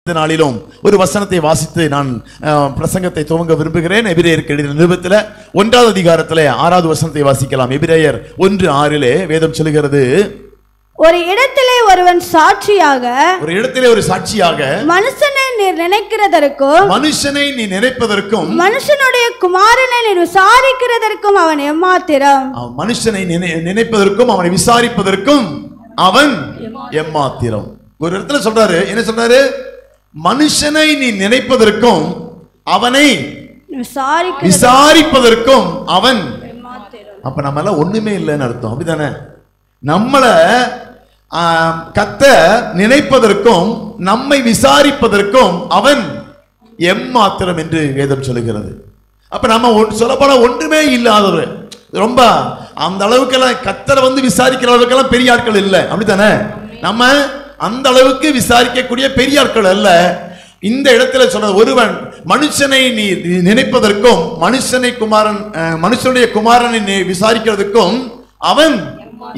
இந்த நாளிலும் ஒரு வசனத்தை வாசித்து நான் பிரசங்கத்தை துவங்க விரும்புகிறேன். எபிரேயருக்கு எழுதின நிருபத்தில் 1வது அதிகாரத்தில் 6வது வசனத்தை வாசிக்கலாம். எபிரேயர் 1:6 வேதம் சொல்லுகிறது, ஒரு இடத்திலே ஒருவன் சாட்சியாக, ஒரு சாட்சியாக மனுஷனை நீ நினைக்கிறதற்கும் மனுஷனுடைய குமாரனை நீ விசாரிக்கிறதற்கும் அவன் எம்மாத்திரம். மனுஷனை நினைப்பதற்கும் அவனை விசாரிப்பதற்கும் அவன் எம்மாத்திரம். ஒரு இடத்துல சொல்றாரு, என்ன சொல்றாரு? மனுஷனை நீ நினைப்பதற்கும் அவனை விசாரிப்பதற்கும் அவன். அப்ப நம்ம எல்லாம் ஒண்ணுமே இல்லைன்னு அர்த்தம், அப்படித்தானே? நம்மள கர்த்தர் நினைப்பதற்கும் நம்மை விசாரிப்பதற்கும் அவன் எம்மாத்திரம் என்று வேதம் சொல்லுகிறது. அப்ப நம்ம சொல்லப்போனா ஒன்றுமே இல்லாதவர், ரொம்ப அந்த அளவுக்கெல்லாம் கர்த்தரை விசாரிக்கிற அளவுக்கெல்லாம் பெரிய ஆட்கள் இல்லை, அப்படித்தானே? நம்ம அந்த அளவுக்கு விசாரிக்கக்கூடிய பெரிய ஆட்கள் அல்ல. இந்த இடத்துல சொல்ற ஒருவன் மனுஷனை நீ நினைப்பதற்கும் மனுஷனுடைய குமாரனை விசாரிக்கிறதுக்கும் அவன்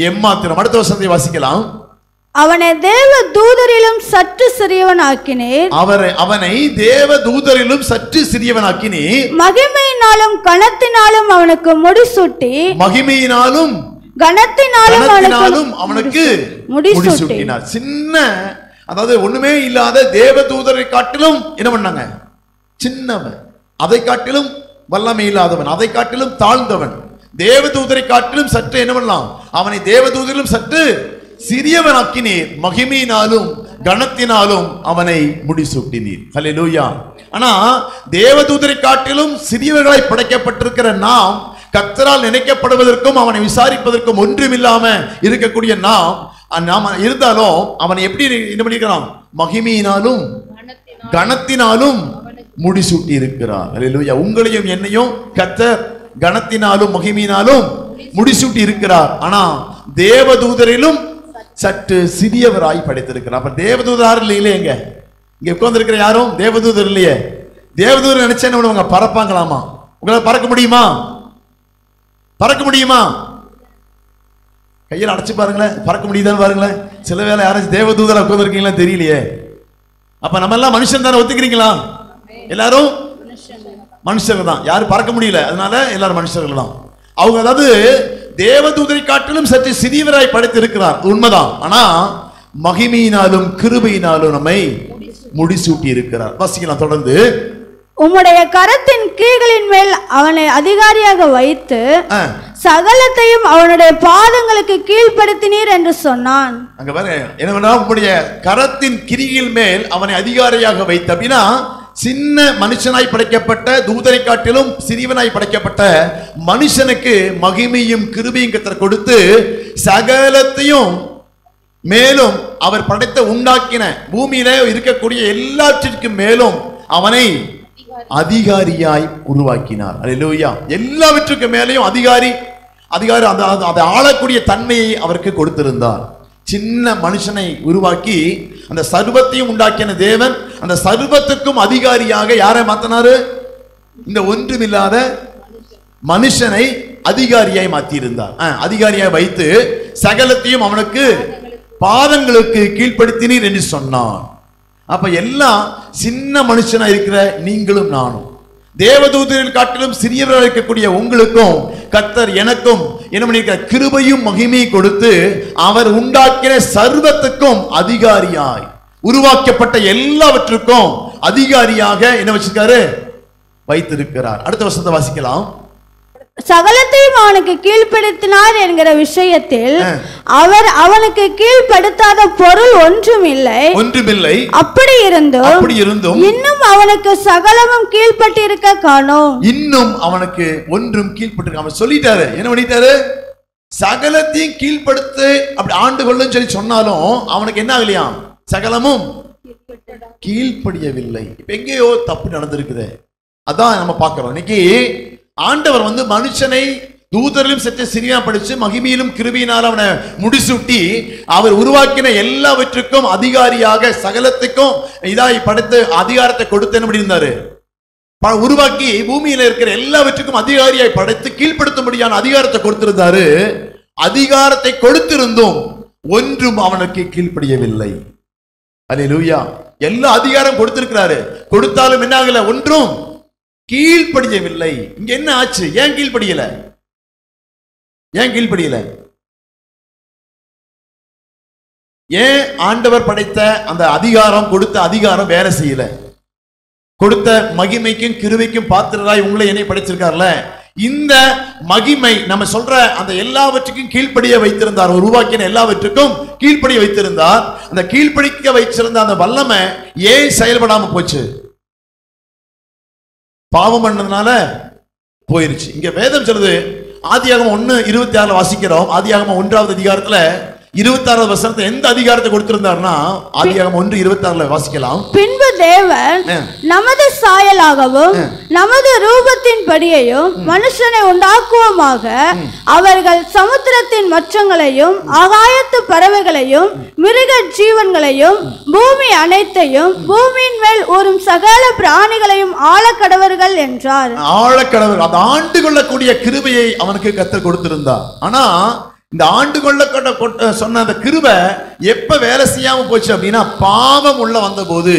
எம்மாத்திரம். அடுத்த வசனத்தை வாசிக்கலாம். அவனை தேவ தூதரிலும் சற்று சிறியவனாக்கினீர். அவனை தேவ தூதரிலும் சற்று சிறியவனாக்கினீர். மகிமையினாலும் கனத்தினாலும் அவனுக்கு முடிசூட்டி, மகிமையினாலும் கனத்தினாலும் அவனுக்கு முடிசூட்டினார். சின்ன, அதாவது ஒண்ணுமே இல்லாத தேவ தூதரை காட்டிலும் என்ன பண்ணாங்க? சின்னவன், அதை காட்டிலும் வல்லமை இல்லாதவன், அதை காட்டிலும் தாழ்ந்தவன், தேவ தூதரை காட்டிலும் சற்று என்ன பண்ணலாம்? அவனை தேவ தூதரிலும் சற்று சிறியவனாக்கினீர். மகிமையினாலும் கனத்தினாலும் அவனை முடிசூட்டினீர். ஹல்லேலூயா. ஆனா தேவ தூதரை காட்டிலும் சிறியவர்களாய் படைக்கப்பட்டிருக்கிற நாம், கர்த்தரால் நினைக்கப்படுவதற்கும் அவனை விசாரிப்பதற்கும் ஒன்றுமில்லாம இருக்கக்கூடிய நாம் இருந்தாலும் அவனை எப்படி என்ன பண்ணிருக்கிறான்? மகிமையினாலும் கனத்தினாலும் முடிசூட்டி இருக்கிறார். ஹல்லேலூயா. உங்களையும் என்னையும் கர்த்தர் கனத்தினாலும் மகிமையினாலும் முடிசூட்டி இருக்கிறார். ஆனா தேவதூதரிலும் சற்று சிறியவராய் படைத்திருக்கிறார். அப்ப தேவதூதர் இல்லையே, இங்க உட்கார்ந்து இருக்கிற யாரும் தேவதூதர் இல்லையே. தேவதூதர் நினைச்சா என்ன பண்ணுவாங்க? பறப்பாங்களாமா? உங்களால் பறக்க முடியுமா? பறக்க முடியுமா? கையில் அடைச்சு பாருங்களேன், பறக்க முடியுதான்னு பாருங்களேன். சில வேளை யாராச்சும் தேவதூதரா உட்கார்ந்து இருக்கீங்களா தெரியலையே. அப்ப நம்ம எல்லாம் மனுஷன் தானே, ஒத்துக்கிறீங்களா? எல்லாரும் மனுஷர்கள் தான், யாரும் பறக்க முடியல, அதனால எல்லாரும் மனுஷர்கள் தான். அவங்க அதாவது தேவதூதரை காட்டிலும் சற்று சிறியவராய் படைத்திருக்கிறார், உண்மைதான். ஆனா மகிமையினாலும் கிருபையினாலும் நம்மை முடிசூட்டி இருக்கிறார். வாசிக்கலாம் தொடர்ந்து. உம்முடைய கரத்தின் கீழ்களின் மேல் அவனை அதிகாரியாக வைத்து சகலத்தையும் அவனுடைய பாதங்களுக்கு கீழ்ப்படுத்தினீர் என்று சொன்னான். அங்க பாருங்க, என்ன உம்முடைய கரத்தின் கிரியில் மேல் அவனை அதிகாரியாக வைத்து. அப்படின்னா சின்ன மனுஷனாய் படைக்கப்பட்ட, தூதரை காட்டிலும் சிறியவனாய் படைக்கப்பட்ட மனுஷனுக்கு மகிமையும் கிருபையும் கர்த்தர் கொடுத்து சகலத்தையும் மேலும் அவர் படைத்த உண்டாக்கின பூமியில இருக்கக்கூடிய எல்லாவற்றிற்கும் மேலும் அவனை அதிகாரியாய் உருவாக்கினார். அல்லேலூயா. எல்லாவற்றுக்கும் மேலேயும் அதிகாரி அதை ஆளக்கூடிய தன்மையை அவருக்கு கொடுத்திருந்தார். சின்ன மனுஷனை உருவாக்கி அந்த சர்வத்தையும் உண்டாக்கின தேவன் அந்த சர்வத்துக்கும் அதிகாரியாக யாரை மாத்தினாரு? இந்த ஒன்றுமில்லாத மனுஷனை அதிகாரியாய் மாற்றியிருந்தார். அதிகாரியாய் வைத்து சகலத்தையும் அவனுக்கு பாதங்களுக்கு கீழ்ப்படுத்தினீர் என்று சொன்னார். அப்ப எல்லாம் சின்ன மனுஷனா இருக்கிற நீங்களும் நானும், தேவதூதரில் காட்டிலும் சிறியவராக இருக்கக்கூடிய உங்களுக்கும் கர்த்தர் எனக்கும் என்ன பண்ணிருக்கிற? கிருபையும் மகிமையும் கொடுத்து அவர் உண்டாக்கின சர்வத்துக்கும் அதிகாரியாய், உருவாக்கப்பட்ட எல்லாவற்றுக்கும் அதிகாரியாக என்ன வச்சிருக்காரு? வைத்திருக்கிறார். அடுத்த வசனத்தை வாசிக்கலாம். சகலத்தையும் அவனுக்கு கீழ்ப்படுத்தினார் என்கிற விஷயத்தில் அவர் அவனுக்கு கீழ்ப்படுத்தாத பொருள் ஒன்றுமில்லை. அப்படி இருந்தும் இன்னும் அவனுக்கு சகலமும் கீழ்ப்பட்டிருக்க காணோம். இன்னும் அவனுக்கு ஒன்றும் கீழ்ப்பட்டிருக்க சொல்லிட்டாரு. என்ன பண்ணிட்டாரு? சகலத்தையும் கீழ்ப்படுத்து அப்படி ஆண்டு கொள்ளுன்னு சொல்லி சொன்னாலும் அவனுக்கு என்ன ஆகலையா? சகலமும் கீழ்ப்படியவில்லை. இப்ப எங்கேயோ தப்பு நடந்திருக்குது. அதான் நம்ம பார்க்கிறோம். இன்னைக்கு ஆண்டவர் மனுஷனை தூதரிலும் சற்று சிறியா படிச்சு மகிமையிலும் கிருபையினால் அவனை முடிசூட்டி அவர் உருவாக்கின எல்லாவற்றுக்கும் அதிகாரியாக, சகலத்துக்கும் இதாய் படைத்து அதிகாரத்தை கொடுத்து என்ன பண்ணியிருந்தாரு? உருவாக்கி பூமியில இருக்கிற எல்லாவற்றுக்கும் அதிகாரியாய் படைத்து கீழ்ப்படுத்தும்படியான அதிகாரத்தை கொடுத்திருந்தாரு. அதிகாரத்தை கொடுத்திருந்தும் ஒன்றும் அவனுக்கு கீழ்ப்படியவில்லை. அல்லேலூயா. எல்லா அதிகாரம் கொடுத்திருக்கிறாரு. கொடுத்தாலும் என்ன ஆகல? ஒன்றும் கீழ்ப்படியவில்லை. இங்க என்ன ஆச்சு? ஏன் கீழ்ப்படியல? ஏன் கீழ்ப்படியல? ஏன் ஆண்டவர் படைத்த அந்த அதிகாரம், கொடுத்த அதிகாரம் வேலை செய்யல? கொடுத்த மகிமைக்கும் கிருபைக்கும் பாத்திரராய் உங்களை என்னை படைச்சிருக்கார்ல, இந்த மகிமை நம்ம சொல்ற அந்த எல்லாவற்றுக்கும் கீழ்ப்படிய வைத்திருந்தார். உருவாக்கின எல்லாவற்றுக்கும் கீழ்ப்படிய வைத்திருந்தார். அந்த கீழ்ப்படிக்க வைச்சிருந்த அந்த வல்லமை ஏன் செயல்படாம போச்சு? பாவம் பண்ணதுனால போயிருச்சு. இங்க வேதம் சொல்லுது, ஆதியாகமம் 1:26 வாசிக்கிறோம். ஆதியாகமம் 1வது அதிகாரத்துல 26வது வசனத்தை எந்த அதிகாரத்தை கொடுத்திருந்தார்னா ஆதியாகமம் 1:26 வாசிக்கலாம். பின்பு தேவன் நமது சாயலாகவும் நமது ரூபத்தின் படியையும் மனுஷனை உண்டாக்குவோமாக, அவர்கள் சமுத்திரத்தின் மச்சங்களையும் ஆகாயத்து பறவைகளையும் மிருக ஜீவன்களையும் பூமி அனைத்தையும் பூமியின் மேல் ஊறும் சகல பிராணிகளையும் ஆழக்கடவர்கள் என்றார். ஆழக்கடவர், அந்த ஆண்டு கொள்ளக்கூடிய கிருபையை அவனுக்கு கர்த்தர் கொடுத்திருந்தார். ஆனா இந்த ஆண்டு கொள்ள சொன்ன அந்த கிருபை எப்ப வேலை செய்யாம போச்சு அப்படின்னா, பாவம் உள்ள வந்த போது,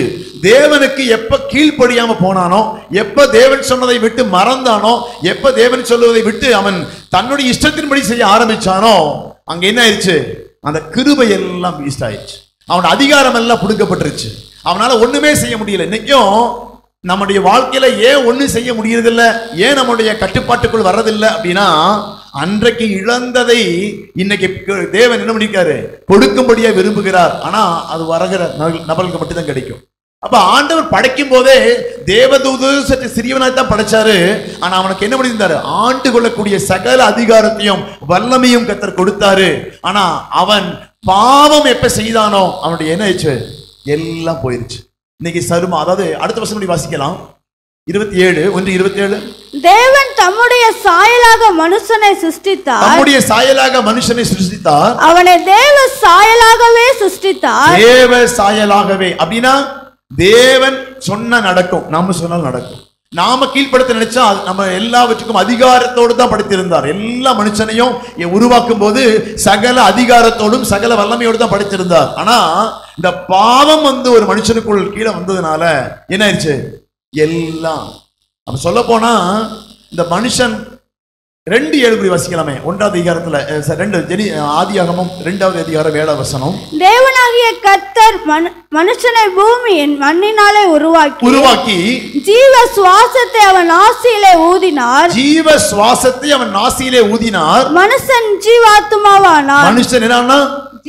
தேவனுக்கு எப்ப கீழ்ப்படியாம போனானோ, எப்ப தேவன் சொன்னதை விட்டு மறந்தானோ, எப்ப தேவன் சொல்லுவதை விட்டு அவன் தன்னுடைய இஷ்டத்தின்படி செய்ய ஆரம்பிச்சானோ, அங்க என்ன ஆயிடுச்சு? அந்த கிருபை எல்லாம் வேஸ்ட் ஆயிடுச்சு. அவன் அதிகாரம் எல்லாம் புடுக்கப்பட்டுருச்சு. அவனால ஒண்ணுமே செய்ய முடியல. இன்னைக்கும் நம்முடைய வாழ்க்கையில ஏன் ஒண்ணும் செய்ய முடியறதில்ல, ஏன் நம்முடைய கட்டுப்பாட்டுக்குள் வர்றதில்லை அப்படின்னா, அன்றைக்கு இழந்ததை இன்னைக்கு தேவன் என்ன பண்ணிருக்காரு? கொடுக்கும்படியா விரும்புகிறார். ஆனா அது வருகிற நபர்களுக்கு மட்டும்தான் கிடைக்கும். அப்ப ஆண்டவர் படைக்கும் போதே தேவதூது சற்று சிறியவனாய் தான் படைச்சாரு. ஆனா அவனுக்கு என்ன பண்ணியிருந்தாரு? ஆண்டு கொள்ளக்கூடிய சகல அதிகாரத்தையும் வல்லமையும் கர்த்தர் கொடுத்தாரு. ஆனா அவன் பாவம் எப்ப செய்தானோ அவனுடைய என்ன ஆயிடுச்சு? எல்லாம் போயிருச்சு. இன்னைக்கு சருமா, அதாவது அடுத்த வசனம் வாசிக்கலாம். 27:1-27. தேவன் தம்முடைய சாயலாக மனுஷனை சிருஷ்டித்தார். தம்முடைய சாயலாக மனுஷனை சிருஷ்டித்தார். அவனை தேவ சாயலாகவே சிருஷ்டித்தார். தேவ சாயலாகவே அப்படின்னா தேவன் சொன்ன நடக்கும், நாம சொன்னால் நடக்கும். நாம கீழ்ப்படுத்த நினைச்சா நம்ம எல்லாவற்றுக்கும் அதிகாரத்தோடு தான் படைத்திருந்தார். எல்லா மனுஷனையும் உருவாக்கும் போது சகல அதிகாரத்தோடும் சகல வல்லமையோடு தான் படைத்திருந்தார். ஆனா இந்த பாவம் ஒரு மனுஷனுக்குள் கீழே வந்ததுனால என்ன ஆயிடுச்சு? எல்லாம். அப்ப சொல்ல போனா இந்த மனுஷன் 2:7 வாசிக்கலாமே. 1வது அதிகாரத்துல ஆதியாகமம் 2வது அதிகாரம் 7வது வசனம். தேவனாகிய கர்த்தர் மனுஷனை பூமியின் மண்ணினாலே உருவாக்கி ஜீவ சுவாசத்தை அவன் நாசியிலே ஊதினார். ஜீவ சுவாசத்தை அவன் நாசியிலே ஊதினார். மனுஷன் ஜீவாத்மாவானார். மனுஷன் என்னன்னா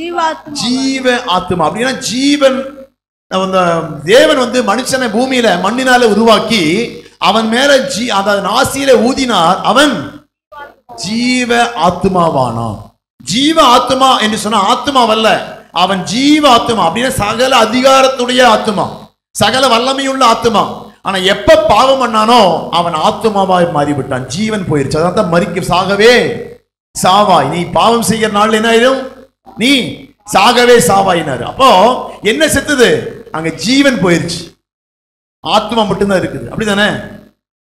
ஜீவாத்மா, ஜீவ ஆத்மா. அப்படின்னா ஜீவன் தேவன் மனுஷனை பூமியில மண்ணினால உருவாக்கி அவன் மேல அதாவது நாசியில ஊதினார். அவன் ஜீவ ஆத்மாவானான். ஜீவ ஆத்மா என்று சொன்ன ஆத்மாவல்ல, அவன் ஜீவ ஆத்மா. அப்படின்னா சகல அதிகாரத்துடைய ஆத்மா, சகல வல்லமையுள்ள ஆத்மா. ஆனா எப்ப பாவம் பண்ணானோ அவன் ஆத்மாவாய் மாறிவிட்டான். ஜீவன் போயிருச்சு. அதான் மறிக்க சாகவே சாவாய், நீ பாவம் செய்கிற நாள் என்ன ஆயிடும்? நீ சாகவே சாவாயினாரு. அப்போ என்ன செத்துது? அங்க ஜீவன் போயிருச்சு, ஆத்மா மட்டும்தான் இருக்குது. அப்படித்தானே?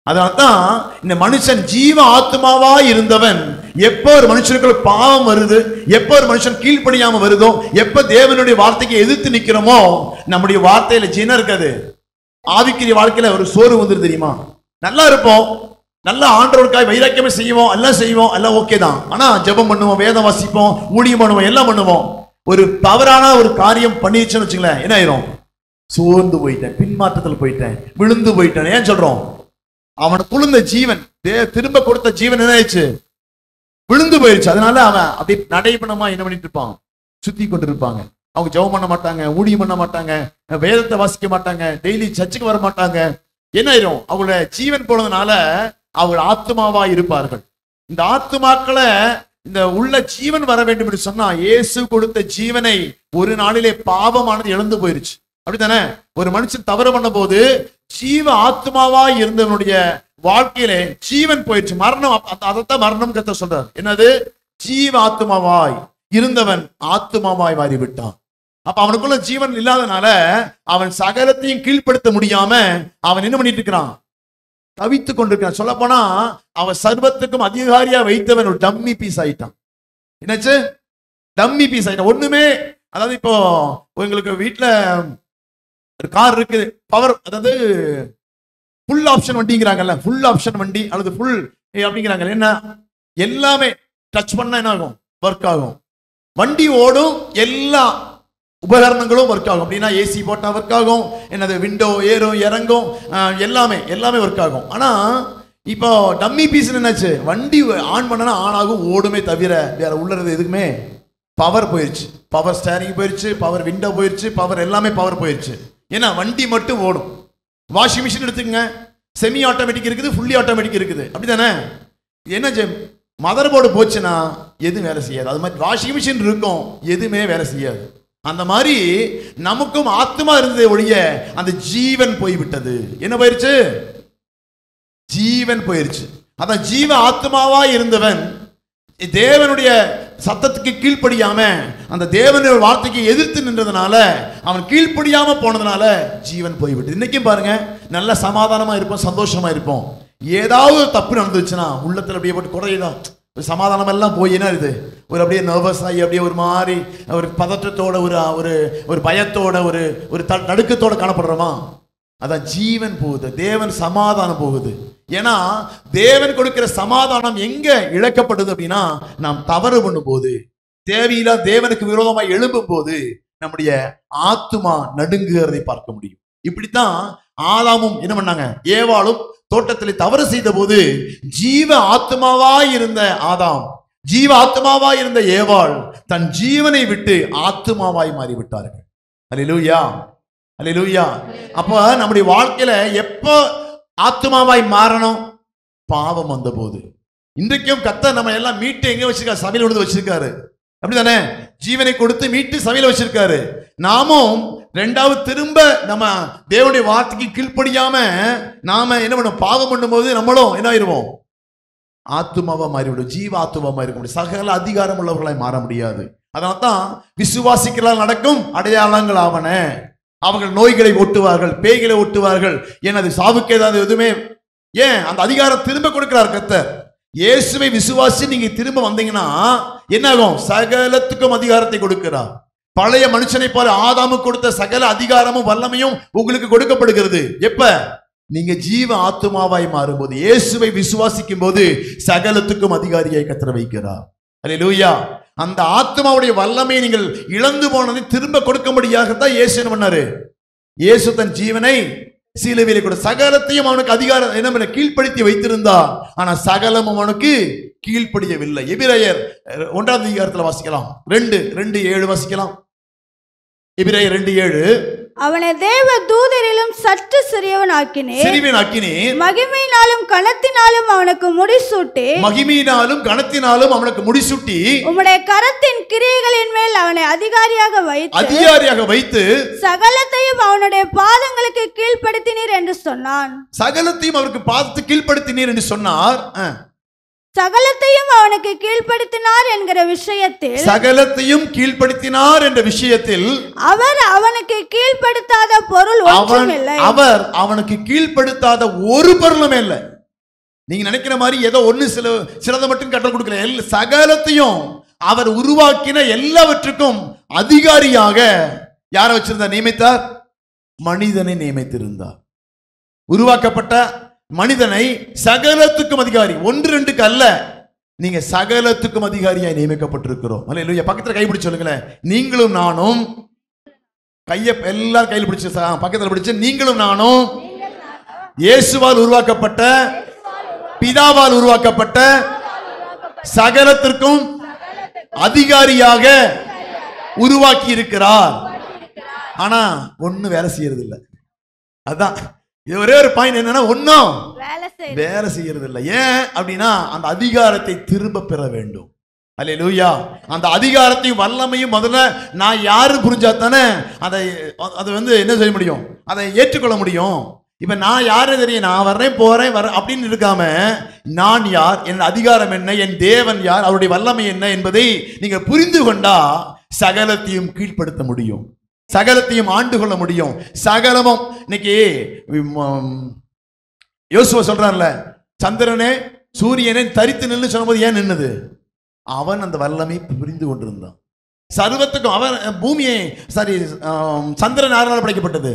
அதனால்தான் இந்த மனுஷன் ஜீவ ஆத்மாவா இருந்தவன் எப்போ ஒரு மனுஷனுக்கு பாவம் வருது, எப்போ ஒரு மனுஷன் கீழ்ப்படியாம வருதோ, எப்ப தேவனுடைய வார்த்தைக்கு எதிர்த்து நிக்கிறோமோ, நம்முடைய வார்த்தையில ஜீனம் இருக்காது. ஆவிக்குரிய வாழ்க்கையில ஒரு சோறு வந்துரு தெரியுமா? நல்லா இருப்போம், நல்லா ஆண்டவருக்காய் வைராக்கியமே செய்வோம், எல்லாம் செய்வோம், எல்லாம் ஓகே தான். ஆனா ஜெபம் பண்ணுவோம், வேதம் வாசிப்போம், ஊழியம் பண்ணுவோம், எல்லாம் பண்ணுவோம். ஒரு தவறான ஒரு காரியம் பண்ணிடுச்சுன்னு வச்சுங்களேன், என்ன ஆயிரும்? சோர்ந்து போயிட்டேன், பின்மாற்றத்தில் போயிட்டேன், விழுந்து போயிட்டேன். ஏன் சொல்றோம்? அவனுக்கு குழுந்த ஜீவன், திரும்ப கொடுத்த ஜீவன் என்ன ஆயிடுச்சு? விழுந்து போயிடுச்சு. அதனால அவன் அப்படி நடைபெணமா என்ன பண்ணிட்டு இருப்பான்? சுத்தி கொண்டு இருப்பாங்க. அவங்க ஜெபம் பண்ண மாட்டாங்க, ஊழியம் பண்ண மாட்டாங்க, வேதத்தை வாசிக்க மாட்டாங்க, டெய்லி சர்ச்சுக்கு வர மாட்டாங்க. என்ன ஆயிரும்? அவங்களோட ஜீவன் போனதுனால அவங்க ஆத்மாவா இருப்பார்கள். இந்த ஆத்மாக்களை இந்த உள்ள ஜீவன் வர வேண்டும் என்று சொன்னா இயேசு கொடுத்த ஜீவனை ஒரு நாளிலே பாவமானது இழந்து போயிருச்சு. அப்படித்தானே? ஒரு மனுஷன் தவறு பண்ண போது ஜீவ ஆத்மாவா இருந்தவனுடைய வாழ்க்கையிலே ஜீவன் போயிடுச்சு. மரணம், அதைத்தான் மரணம் கர்த்தர் சொல்றார். என்னது? ஜீவ ஆத்மாவாய் இருந்தவன் ஆத்மாவாய் மாறிவிட்டான். அப்ப அவனுக்குள்ள ஜீவன் இல்லாதனால அவன் சகலத்தையும் கீழ்ப்படுத்த முடியாம அவன் என்ன பண்ணிட்டு இருக்கிறான்? தவித்துக் கொண்டிருக்கான். சொல்ல போனா அவன் சர்வத்துக்கும் அதிகாரியா வைத்தவன் ஒரு டம்மி பீஸ் ஆயிட்டான். என்னாச்சு? டம்மி பீஸ் ஆயிட்டான். ஒண்ணுமே, அதாவது இப்போ உங்களுக்கு வீட்டுல ஒரு கார் இருக்குது, பவர், அதாவது ஃபுல் ஆப்ஷன் வண்டிங்கிறாங்கல்ல, ஃபுல் ஆப்ஷன் வண்டி அல்லது ஃபுல் அப்படிங்கிறாங்க. என்ன எல்லாமே டச் பண்ணா என்ன ஆகும்? ஒர்க் ஆகும். வண்டி ஓடும், எல்லா உபகரணங்களும் ஒர்க் ஆகும். அப்படின்னா ஏசி போட்டா ஒர்க் ஆகும், என்னது விண்டோ ஏறும் இறங்கும், எல்லாமே ஒர்க் ஆகும். ஆனா இப்போ டம்மி பீஸ் என்னாச்சு? வண்டி ஆன் பண்ணனா ஆன் ஆகும், ஓடுமே தவிர வேற உள்ளது எதுக்குமே பவர் போயிருச்சு. பவர் ஸ்டேரிங் போயிருச்சு, பவர் விண்டோ போயிருச்சு, பவர் எல்லாமே பவர் போயிருச்சு. ஏன்னா வண்டி மட்டும் ஓடும். வாஷிங் மிஷின் எடுத்துக்கங்க, செமி ஆட்டோமேட்டிக் இருக்குது, ஃபுல்லி ஆட்டோமேட்டிக் இருக்குது, அப்படிதானே? என்ன மதர் போர்டு போச்சுன்னா எதுவும் வேலை செய்யாது. அது மாதிரி வாஷிங் மிஷின் இருக்கும், எதுவுமே வேலை செய்யாது. அந்த மாதிரி நமக்கும் ஆத்மா இருந்ததை ஒழிய அந்த ஜீவன் போய்விட்டது. என்ன போயிருச்சு? ஜீவன் போயிருச்சு. அதான் ஜீவ ஆத்மாவா இருந்தவன் தேவனுடைய சத்தத்துக்கு கீழ்ப்படியாம, அந்த தேவனுடைய வார்த்தைக்கு எதிர்த்து நின்றதுனால, அவன் கீழ்ப்படியாம போனதுனால ஜீவன் போய்விட்டது. இன்னைக்கும் பாருங்க, நல்ல சமாதானமா இருப்போம், சந்தோஷமா இருப்போம். ஏதாவது தப்பு நடந்துச்சுன்னா உள்ளத்துல அப்படியே போட்டு குறையுதான், சமாதானம் எல்லாம் போய் என்ன இது ஒரு அப்படியே நர்வஸ் ஆகி அப்படியே ஒரு மாதிரி ஒரு பதற்றத்தோட ஒரு பயத்தோட ஒரு நடுக்கத்தோட காணப்படுறோமா? அதான் ஜீவன் போகுது, தேவன் சமாதானம் போகுது. ஏன்னா தேவன் கொடுக்கிற சமாதானம் எங்க இழக்கப்படுது அப்படின்னா, நாம் தவறு பண்ணும் போது, தேவையில்லா தேவனுக்கு விரோதமாக எழும்பும் போது நம்முடைய ஆத்துமா நடுங்குகிறதை பார்க்க முடியும். இப்படித்தான் ஆதாமும் என்ன பண்ணாங்க, ஏவாளும் தோட்டத்தில் தவறு செய்த போது ஜீவ ஆத்மாவாய் இருந்த ஆதாம், ஜீவ ஆத்மாவாய் இருந்த ஏவாள் தன் ஜீவனை விட்டு ஆத்மாவாய் மாறிவிட்டார்கள். அல்லேலூயா, அல்லேலூயா. அப்ப நம்முடைய வாழ்க்கையில எப்ப ஆத்மாவாய் மாறணும்? பாவம் வந்த போது. இன்றைக்கும் கர்த்தர் நம்ம எல்லாம் மீட்டு எங்க வச்சிருக்காரு? சபையில கொண்டு வச்சிருக்காரு, அப்படிதானே? ஜீவனை கொடுத்து மீட்டு சபையில வச்சிருக்காரு. நாமும் ரெண்டாவது திரும்ப நம்ம தேவனுடைய வார்த்தைக்கு கீழ்ப்படியாம நாம என்ன பண்ணும்? பாவம் பண்ணும் போது நம்மளும் என்ன ஆயிருவோம்? ஆத்துமாவா மாறிவிடும், ஜீவ ஆத்துமா மாறி முடியும். சகல அதிகாரம் உள்ளவர்களாய் மாற முடியாது. அதனால்தான் விசுவாசிக்கலால் நடக்கும் அடையாளங்கள் ஆவன. அவர்கள் நோய்களை ஒட்டுவார்கள், பேய்களை ஒட்டுவார்கள். எனது சாவுக்கு ஏதாவது எதுவுமே ஏன் அந்த அதிகாரம் திரும்ப கொடுக்கிறார் கர்த்தர். இயேசுவை விசுவாசி நீங்க திரும்ப வந்தீங்கன்னா என்ன ஆகும்? சகலத்துக்கும் அதிகாரத்தை கொடுக்கிறார். பழைய மனுஷனை போல ஆதாமுக்கு கொடுத்த சகல அதிகாரமும் வல்லமையும் உங்களுக்கு கொடுக்கப்படுகிறது. எப்ப? நீங்க ஜீவ ஆத்துமாவாய் மாறும்போது, இயேசுவை விசுவாசிக்கும் போது சகலத்துக்கும் அதிகாரியாய் கர்த்தர் வைக்கிறார். அல்லேலூயா. அந்த ஆத்மாவுடைய வல்லமையை நீங்கள் இழந்து போனதை திரும்ப கொடுக்கும்படியாகத்தான் இயேசு என்ன பண்ணாரு? இயேசு தன் ஜீவனை சிலுவையிலே கொடு. சகலத்தையும் அவனுக்கு அதிகாரம் என்ன கீழ்ப்படுத்தி வைத்திருந்தா, ஆனா சகலமும் அவனுக்கு கீழ்ப்படியவில்லை. எபிரேயர் 1ஆம் அதிகாரத்தில் வாசிக்கலாம், 2:7 வாசிக்கலாம். எபிரேயர் 2:7. அவனை தேவ தூதரிலும் சற்று சிறியவனாக்கினேன், மகிமையினாலும் கனத்தினாலும் அவனுக்கு முடிசூட்டி உம்முடைய கரத்தின் கிரியைகளின் மேல் அவனை அதிகாரியாக வைத்து சகலத்தையும் அவனுடைய பாதங்களுக்கு கீழ்ப்படுத்தினீர் என்று சொன்னான். சகலத்தையும் அவருக்கு பாதத்துக்கு கீழ்ப்படுத்தினீர் என்று சொன்னார். சகலத்தையும் அவனுக்கு கீழ்ப்படுத்தினார் என்கிற விஷயத்தில், சகலத்தையும் கீழ்ப்படுத்தினார் என்ற விஷயத்தில் அவர் அவனுக்கு கீழ்ப்படுத்தாத பொருள் ஒன்றும் இல்லை. அவர் அவனுக்கு கீழ்ப்படுத்தாத ஒரு பொருளுமே இல்லை. நீங்க நினைக்கிற மாதிரி ஏதோ ஒண்ணு சிலதை மட்டும் கற்றுக் கொடுக்கல. சகலத்தையும் அவர் உருவாக்கின எல்லாவற்றுக்கும் அதிகாரியாக யாரை வச்சிருந்தார்? நியமித்தார். மனிதனை நியமித்திருந்தார். உருவாக்கப்பட்ட மனிதனை சகலத்துக்கும் அதிகாரி, 1-2க்கு அல்ல, நீங்க சகலத்துக்கும் அதிகாரியாய் நியமிக்கப்பட்டிருக்கிறோம். அல்லேலூயா. பக்கத்துல கைப்பிடிச்சு சொல்லுங்களேன், நீங்களும் நானும். கையை எல்லாரும் கையில் பிடிச்சு பக்கத்துல பிடிச்சு, நீங்களும் நானும் இயேசுவால் உருவாக்கப்பட்ட, பிதாவால் உருவாக்கப்பட்ட சகலத்திற்கும் அதிகாரியாக உருவாக்கி இருக்கிறார். ஆனா ஒண்ணு வேலை செய்யறது இல்லை. அதான் இது ஒரே ஒரு பாயிண்ட். என்னன்னா ஒன்னும் வேலை செய்யறது இல்லை. ஏன் அப்படின்னா அந்த அதிகாரத்தை திரும்ப பெற வேண்டும். அல்லேலூயா. அந்த அதிகாரத்தையும் வல்லமையும் முதல்ல நான் யாரு புரிஞ்சா தானே அதை என்ன செய்ய முடியும்? அதை ஏற்றுக்கொள்ள முடியும். இப்ப நான் யாரு தெரியும்? நான் வர்றேன் போறேன் அப்படின்னு இருக்காம, நான் யார், என் அதிகாரம் என்ன, என் தேவன் யார், அவருடைய வல்லமை என்ன என்பதை நீங்க புரிந்து கொண்டா சகலத்தையும் கீழ்ப்படுத்த முடியும், சகலத்தையும் ஆண்டு கொள்ள முடியும். சகலமும் இன்னைக்கு யோசுவா சொல்றான்ல, சந்திரனே சூரியனை தரித்து நின்று சொல்லும்போது ஏன் நின்னது? அவன் அந்த வல்லமை புரிந்து கொண்டிருந்தான். சர்வத்துக்கும் அவன் பூமியை சந்திரன் யாரால் படைக்கப்பட்டது?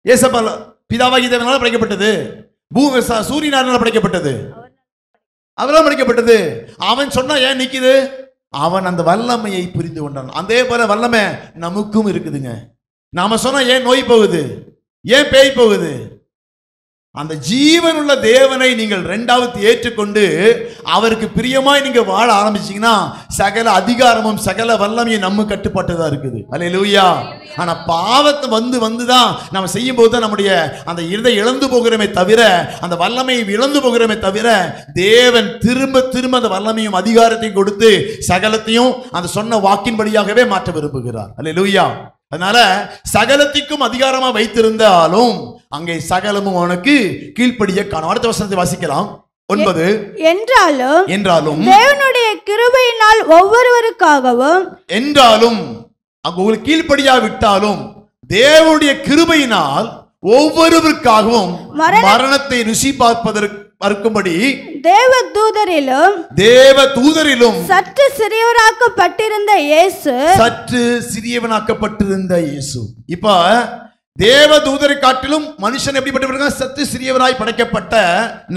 ஏசப்பா பிதாவாகிய தேவனால படைக்கப்பட்டது, சூரியனால படைக்கப்பட்டது, அவரால் படைக்கப்பட்டது. அவன் சொன்னா ஏன் நிக்குது? அவன் அந்த வல்லமையை புரிந்து கொண்டான். அதே போல வல்லமை நமக்கும் இருக்குதுங்க. நாம சொன்னா ஏன் நோய் போகுது, ஏன் பேய் போகுது? அந்த ஜீவனுள்ள தேவனை நீங்கள் இரண்டாவது ஏற்றுக்கொண்டு அவருக்கு பிரியமாய் நீங்க வாழ ஆரம்பிச்சீங்கன்னா சகல அதிகாரமும் சகல வல்லமையும் நம்ம கட்டுப்பாட்டுதான் இருக்குது. அல்லேலூயா. ஆனா பாவத்தை வந்துதான் நம்ம செய்யும் போது தான் நம்முடைய அந்த இதை இழந்து போகிறோமே தவிர, அந்த வல்லமையை இழந்து போகிறோமே தவிர, தேவன் திரும்ப திரும்ப அந்த வல்லமையும் அதிகாரத்தையும் கொடுத்து சகலத்தையும் அந்த சொன்ன வாக்கின்படியாகவே மாற்ற விரும்புகிறார். அல்லேலூயா. அதனால சகலத்திற்கும் அதிகாரமா வைத்திருந்தாலும் அங்கே சகலமும் அவனுக்கு கீழ்ப்படிய காணும். அடுத்த வசனத்தை வாசிக்கலாம். 9. என்றாலும் தேவனுடைய கிருபையினால் ஒவ்வொருவருக்காகவும், என்றாலும் அங்க உங்களுக்கு கீழ்ப்படியா விட்டாலும் தேவனுடைய கிருபையினால் ஒவ்வொருவருக்காகவும் மரணத்தை ருசி பார்ப்பதற்கும்படி தேவதூதரிலும் சற்று சிறியவராக்கப்பட்டிருந்த இயேசு. இப்ப தேவதூதரை காட்டிலும் மனுஷன் எப்படிப்பட்டவர்கள்? சற்று சிறியவராய் படைக்கப்பட்ட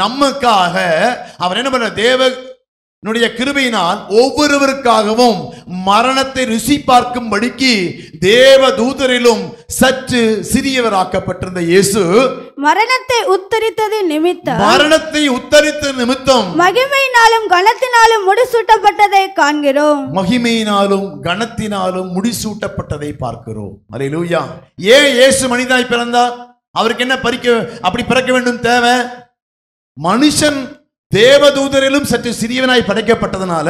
நமக்காக அவர் என்ன பண்ண? தேவனுடைய கிருபையினால் ஒவ்வொருவருக்காகவும் மரணத்தை ருசி பார்க்கும்படிக்கு தேவதூதரிலும் சற்று சிறியவராக்கப்பட்டிருந்த இயேசு மரணத்தை உத்தரித்தது நிமித்தம் மகிமையினாலும் கனத்தினாலும் முடிசூட்டப்பட்டதை காண்கிறோம். மகிமையினாலும் கனத்தினாலும் முடிசூட்டப்பட்டதை பார்க்கிறோம். அல்லேலூயா. ஏன் இயேசு மனிதனாய் பிறந்தார்? அவருக்கு என்ன அப்படி பிறக்க வேண்டும் தேவை? மனுஷன் தேவதூதரிலும் சற்று சிறியவனாய் படைக்கப்பட்டதனால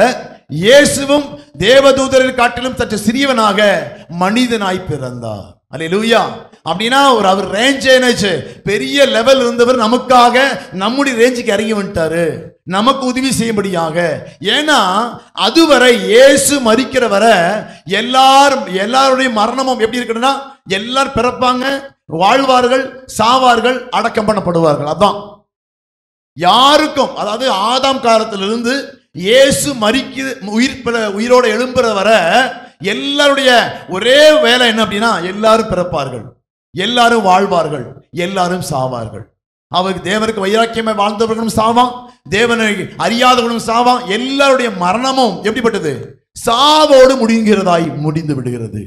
இயேசுவும் தேவதூதரில் காட்டிலும் சற்று சிறியவனாக மனிதனாய் பிறந்தார். அல்லேலூயா. அப்படின்னா அவர் ரேஞ்ச் பெரிய லெவல் இருந்தவர் நமக்காக நம்முடைய ரேஞ்சுக்கு இறங்கி வந்துட்டாரு, நமக்கு உதவி செய்யும்படியாக. ஏன்னா அதுவரை இயேசு மரிக்கிற வரை எல்லாருடைய மரணமும் எப்படி இருக்குன்னா, எல்லாரும் பிறப்பாங்க, வாழ்வார்கள், சாவார்கள், அடக்கம் பண்ணப்படுவார்கள். அதான் யாருக்கும், அதாவது ஆதாம் காலத்திலிருந்து இயேசு உயிரோட எழும்புற வர எல்லாருடைய ஒரே வேலை என்ன அப்படின்னா, எல்லாரும் பிறப்பார்கள், எல்லாரும் வாழ்வார்கள், எல்லாரும் சாவார்கள். அவருக்கு தேவனுக்கு வைராக்கியமை வாழ்ந்தவர்களும் சாவான், தேவனை அறியாதவர்களும் சாவான். எல்லாருடைய மரணமும் எப்படிப்பட்டது? சாவோடு முடிந்து விடுகிறது.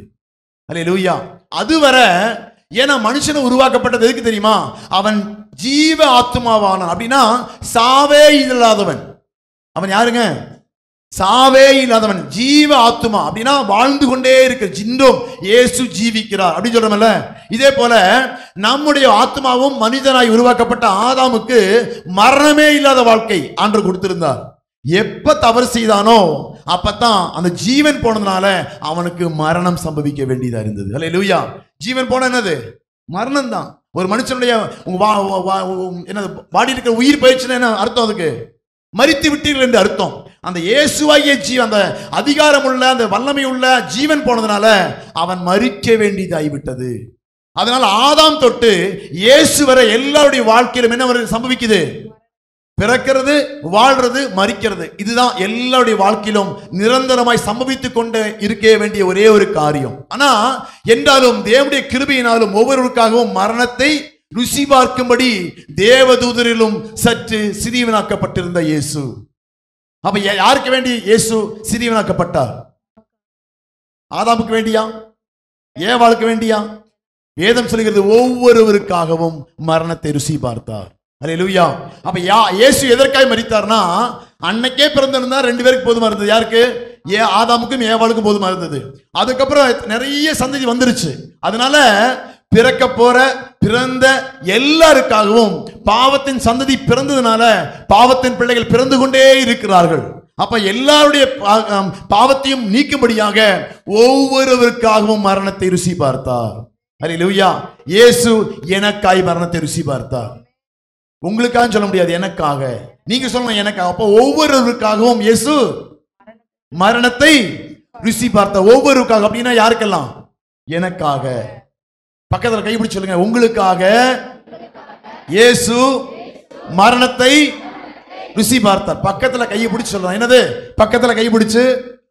அல்லேலூயா. அதுவரை ஏன்னா மனுஷனை உருவாக்கப்பட்டது எதுக்கு தெரியுமா? அவன் ஜீவ ஆத்மாவான, அப்படின்னா சாவே இல்லாதவன். அவன் யாருங்க? சாவே இல்லாதவன், ஜீவ ஆத்மா. அப்படின்னா வாழ்ந்து கொண்டே இருக்கு. ஜின்னும் இயேசு ஜீவிக்கிறார் அப்படின்னு சொல்றோம்ல. இதே போல நம்முடைய ஆத்மாவும் மனிதனாய் உருவாக்கப்பட்ட ஆதாமுக்கு மரணமே இல்லாத வாழ்க்கை ஆண்டவர் கொடுத்திருந்தார். எப்ப தவறு செய்தானோ அப்பதான் அந்த ஜீவன் போனதுனால அவனுக்கு மரணம் சம்பவிக்க வேண்டியதா இருந்தது. அல்லேலூயா. ஜீவன் போன என்னது? மரணம் தான். ஒரு மனுஷனுடைய என்னது பாடி இருக்கிற உயிர் போயிடுச்சுன்னா என்ன அர்த்தம்? அதுக்கு மரித்து விட்டீர்கள் என்று அர்த்தம். அந்த இயேசுவாகிய அந்த அதிகாரம் உள்ள, அந்த வல்லமை உள்ள ஜீவன் போனதுனால அவன் மரிக்க வேண்டியதாகிவிட்டது. அதனால ஆதாம் தொட்டு இயேசு வரை எல்லாருடைய வாழ்க்கையிலும் என்ன சம்பவிக்குது? பிறக்கிறது, வாழ்றது, மரிக்கிறது. இதுதான் எல்லாருடைய வாழ்க்கையிலும் நிரந்தரமாய் சம்பவித்துக் கொண்டு இருக்க வேண்டிய ஒரே ஒரு காரியம். ஆனா என்றாலும் தேவனுடைய கிருபையினாலும் ஒவ்வொருவருக்காகவும் மரணத்தை ருசி பார்க்கும்படி தேவதூதரிலும் சற்று சிறியவனாக்கப்பட்டிருந்த இயேசு. அப்ப யாருக்கு வேண்டி இயேசு சிறியவனாக்கப்பட்டார்? ஆதாமுக்கு வேண்டியா? ஏவாளுக்கு வேண்டியா? வேதம் சொல்கிறது ஒவ்வொருவருக்காகவும் மரணத்தை ருசி பார்த்தார். அல்லேலூயா. அப்ப இயேசு எதற்காய் மரித்தார்னா, அன்னைக்கே பிறந்திருந்தா 2 பேருக்கு போதுமா இருந்தது. யாருக்கு? ஆதாமுக்கும் ஏவாளுக்கும் போதுமா இருந்தது. அதுக்கப்புறம் நிறைய சந்ததி வந்துருச்சு. அதனால பிறந்த எல்லாருக்காகவும் பாவத்தின் சந்ததி பிறந்ததுனால பாவத்தின் பிள்ளைகள் பிறந்து கொண்டே இருக்கிறார்கள். அப்ப எல்லாருடைய பாவத்தையும் நீக்கும்படியாக ஒவ்வொருவருக்காகவும் மரணத்தை ருசி பார்த்தார். அல்லேலூயா. இயேசு எனக்காய் மரணத்தை ருசி பார்த்தார். உங்களுக்காக சொல்ல முடியாது, எனக்காக. நீங்க சொல்லணும் எனக்காக. அப்ப ஒவ்வொருவருக்காகவும் இயேசு மரணத்தை ருசி பார்த்தார். ஒவ்வொருவருக்காக அப்படின்னா யாருக்கெல்லாம்? எனக்காக. பக்கத்துல கைப்பிடிச்சு சொல்லுங்க, உங்களுக்காக இயேசு மரணத்தை ருசி பார்த்தார். பக்கத்துல கையை பிடிச்சு சொல்றான். என்னது? பக்கத்துல கை பிடிச்சு.